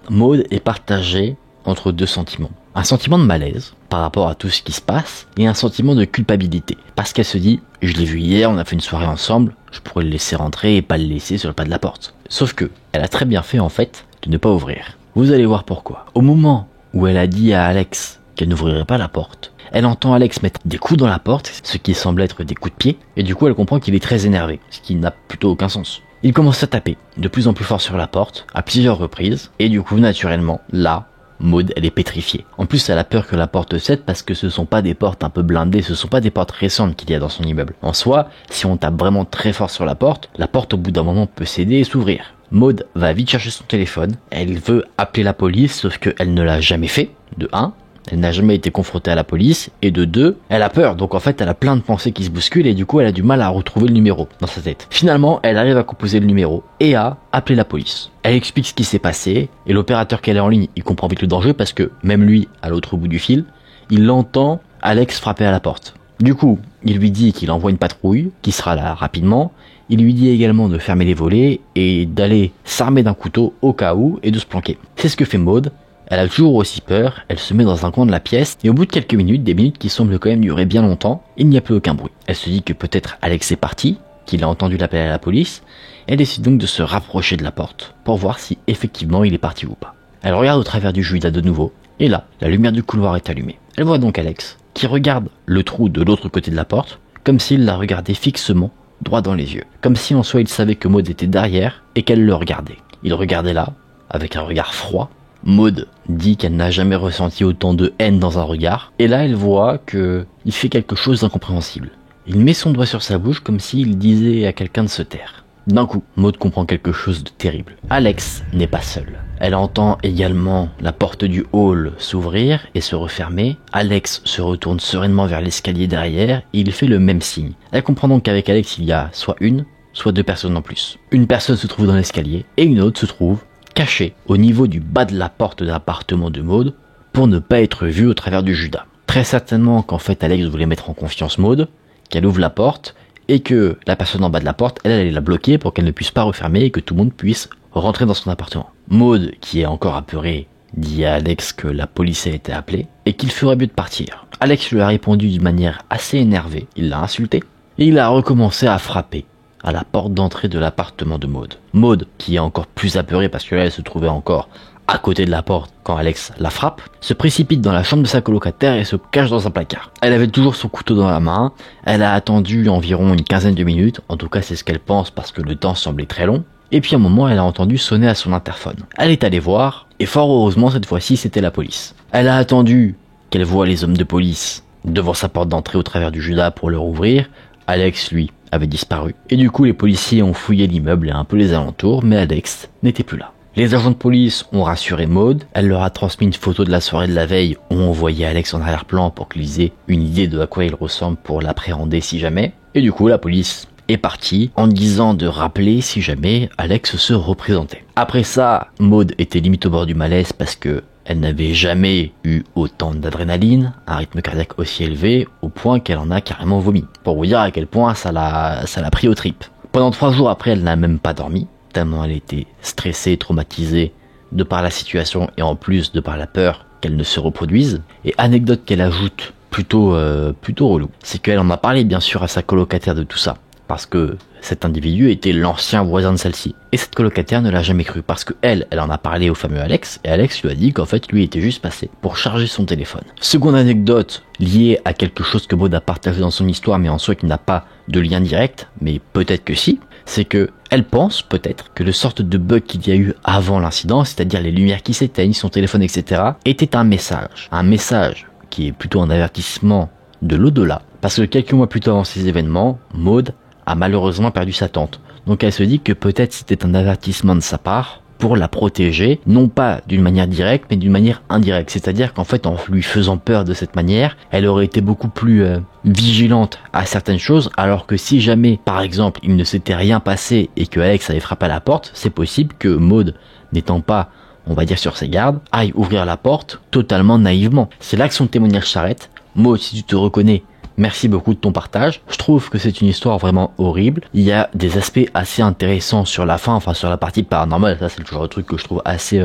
Maud est partagée entre deux sentiments. Un sentiment de malaise par rapport à tout ce qui se passe, et un sentiment de culpabilité. Parce qu'elle se dit « Je l'ai vu hier, on a fait une soirée ensemble, je pourrais le laisser rentrer et pas le laisser sur le pas de la porte ». Sauf que, elle a très bien fait en fait, de ne pas ouvrir. Vous allez voir pourquoi. Au moment où elle a dit à Alex qu'elle n'ouvrirait pas la porte, elle entend Alex mettre des coups dans la porte, ce qui semble être des coups de pied, et du coup elle comprend qu'il est très énervé, ce qui n'a plutôt aucun sens. Il commence à taper de plus en plus fort sur la porte, à plusieurs reprises, et du coup naturellement, là, Maud, elle est pétrifiée. En plus, elle a peur que la porte cède parce que ce sont pas des portes un peu blindées, ce sont pas des portes récentes qu'il y a dans son immeuble. En soi, si on tape vraiment très fort sur la porte au bout d'un moment peut céder et s'ouvrir. Maud va vite chercher son téléphone, elle veut appeler la police, sauf qu'elle ne l'a jamais fait, de 1, elle n'a jamais été confrontée à la police, et de 2, elle a peur, donc en fait elle a plein de pensées qui se bousculent, et du coup elle a du mal à retrouver le numéro dans sa tête. Finalement, elle arrive à composer le numéro, et à appeler la police. Elle explique ce qui s'est passé, et l'opérateur qu'elle est en ligne, il comprend vite le danger, parce que même lui, à l'autre bout du fil, il entend Alex frapper à la porte. Du coup, il lui dit qu'il envoie une patrouille, qui sera là rapidement. Il lui dit également de fermer les volets et d'aller s'armer d'un couteau au cas où et de se planquer. C'est ce que fait Maud. Elle a toujours aussi peur, elle se met dans un coin de la pièce et au bout de quelques minutes, des minutes qui semblent quand même durer bien longtemps, il n'y a plus aucun bruit. Elle se dit que peut-être Alex est parti, qu'il a entendu l'appel à la police. Elle décide donc de se rapprocher de la porte pour voir si effectivement il est parti ou pas. Elle regarde au travers du judas de nouveau et là, la lumière du couloir est allumée. Elle voit donc Alex qui regarde le trou de l'autre côté de la porte comme s'il la regardait fixement droit dans les yeux. Comme si en soi il savait que Maud était derrière et qu'elle le regardait. Il regardait là, avec un regard froid. Maud dit qu'elle n'a jamais ressenti autant de haine dans un regard. Et là elle voit que il fait quelque chose d'incompréhensible. Il met son doigt sur sa bouche comme s'il disait à quelqu'un de se taire. D'un coup, Maud comprend quelque chose de terrible. Alex n'est pas seule. Elle entend également la porte du hall s'ouvrir et se refermer. Alex se retourne sereinement vers l'escalier derrière et il fait le même signe. Elle comprend donc qu'avec Alex, il y a soit une, soit 2 personnes en plus. Une personne se trouve dans l'escalier et une autre se trouve cachée au niveau du bas de la porte de l'appartement de Maud pour ne pas être vue au travers du judas. Très certainement qu'en fait Alex voulait mettre en confiance Maud, qu'elle ouvre la porte et que la personne en bas de la porte, elle allait la bloquer pour qu'elle ne puisse pas refermer et que tout le monde puisse rentrer dans son appartement. Maud, qui est encore apeurée, dit à Alex que la police a été appelée et qu'il ferait mieux de partir. Alex lui a répondu d'une manière assez énervée, il l'a insulté et il a recommencé à frapper à la porte d'entrée de l'appartement de Maud. Maud, qui est encore plus apeurée parce qu'elle se trouvait encore à côté de la porte quand Alex la frappe, se précipite dans la chambre de sa colocataire et se cache dans un placard. Elle avait toujours son couteau dans la main, elle a attendu environ une quinzaine de minutes, en tout cas c'est ce qu'elle pense parce que le temps semblait très long, et puis à un moment elle a entendu sonner à son interphone. Elle est allée voir, et fort heureusement cette fois-ci c'était la police. Elle a attendu qu'elle voie les hommes de police devant sa porte d'entrée au travers du judas pour leur ouvrir. Alex, lui, avait disparu, et du coup les policiers ont fouillé l'immeuble et un peu les alentours, mais Alex n'était plus là. Les agents de police ont rassuré Maud, elle leur a transmis une photo de la soirée de la veille où on voyait Alex en arrière-plan pour qu'ils aient une idée de à quoi il ressemble pour l'appréhender si jamais. Et du coup la police est partie en disant de rappeler si jamais Alex se représentait. Après ça, Maud était limite au bord du malaise parce que elle n'avait jamais eu autant d'adrénaline, un rythme cardiaque aussi élevé, au point qu'elle en a carrément vomi. Pour vous dire à quel point ça l'a pris aux tripes. Pendant 3 jours après, elle n'a même pas dormi, tellement elle était stressée, traumatisée de par la situation et en plus de par la peur qu'elle ne se reproduise. Et anecdote qu'elle ajoute plutôt relou, c'est qu'elle en a parlé bien sûr à sa colocataire de tout ça, parce que cet individu était l'ancien voisin de celle-ci. Et cette colocataire ne l'a jamais cru, parce que elle en a parlé au fameux Alex, et Alex lui a dit qu'en fait lui était juste passé pour charger son téléphone. Seconde anecdote liée à quelque chose que Maud a partagé dans son histoire, mais en soi qui n'a pas de lien direct, mais peut-être que si, c'est que elle pense peut-être que le sorte de bug qu'il y a eu avant l'incident, c'est-à-dire les lumières qui s'éteignent, son téléphone, etc., était un message. Un message qui est plutôt un avertissement de l'au-delà, parce que quelques mois plus tard dans ces événements, Maud a malheureusement perdu sa tante. Donc elle se dit que peut-être c'était un avertissement de sa part pour la protéger, non pas d'une manière directe, mais d'une manière indirecte. C'est-à-dire qu'en fait, en lui faisant peur de cette manière, elle aurait été beaucoup plus vigilante à certaines choses, alors que si jamais, par exemple, il ne s'était rien passé et que Alex avait frappé à la porte, c'est possible que Maud, n'étant pas, on va dire, sur ses gardes, aille ouvrir la porte totalement naïvement. C'est là que son témoignage s'arrête. Maud, si tu te reconnais, merci beaucoup de ton partage. Je trouve que c'est une histoire vraiment horrible. Il y a des aspects assez intéressants sur la fin, enfin sur la partie paranormale. Ça, c'est le genre de truc que je trouve assez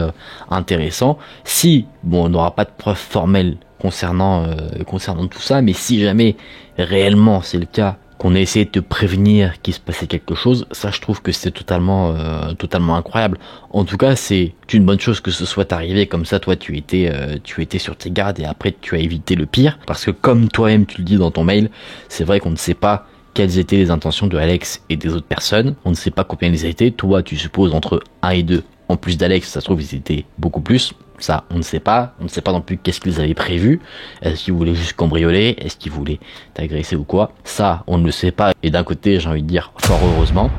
intéressant. Si, bon, on n'aura pas de preuves formelles concernant tout ça, mais si jamais réellement c'est le cas, qu'on ait essayé de te prévenir qu'il se passait quelque chose, ça je trouve que c'est totalement incroyable. En tout cas, c'est une bonne chose que ce soit arrivé comme ça. Toi, tu étais sur tes gardes et après tu as évité le pire, parce que comme toi-même tu le dis dans ton mail, c'est vrai qu'on ne sait pas quelles étaient les intentions de Alex et des autres personnes. On ne sait pas combien ils étaient. Toi, tu supposes entre 1 et 2. En plus d'Alex, ça se trouve ils étaient beaucoup plus. Ça, on ne sait pas. On ne sait pas non plus qu'est-ce qu'ils avaient prévu. Est-ce qu'ils voulaient juste cambrioler? Est-ce qu'ils voulaient t'agresser ou quoi? Ça, on ne le sait pas. Et d'un côté, j'ai envie de dire, fort heureusement.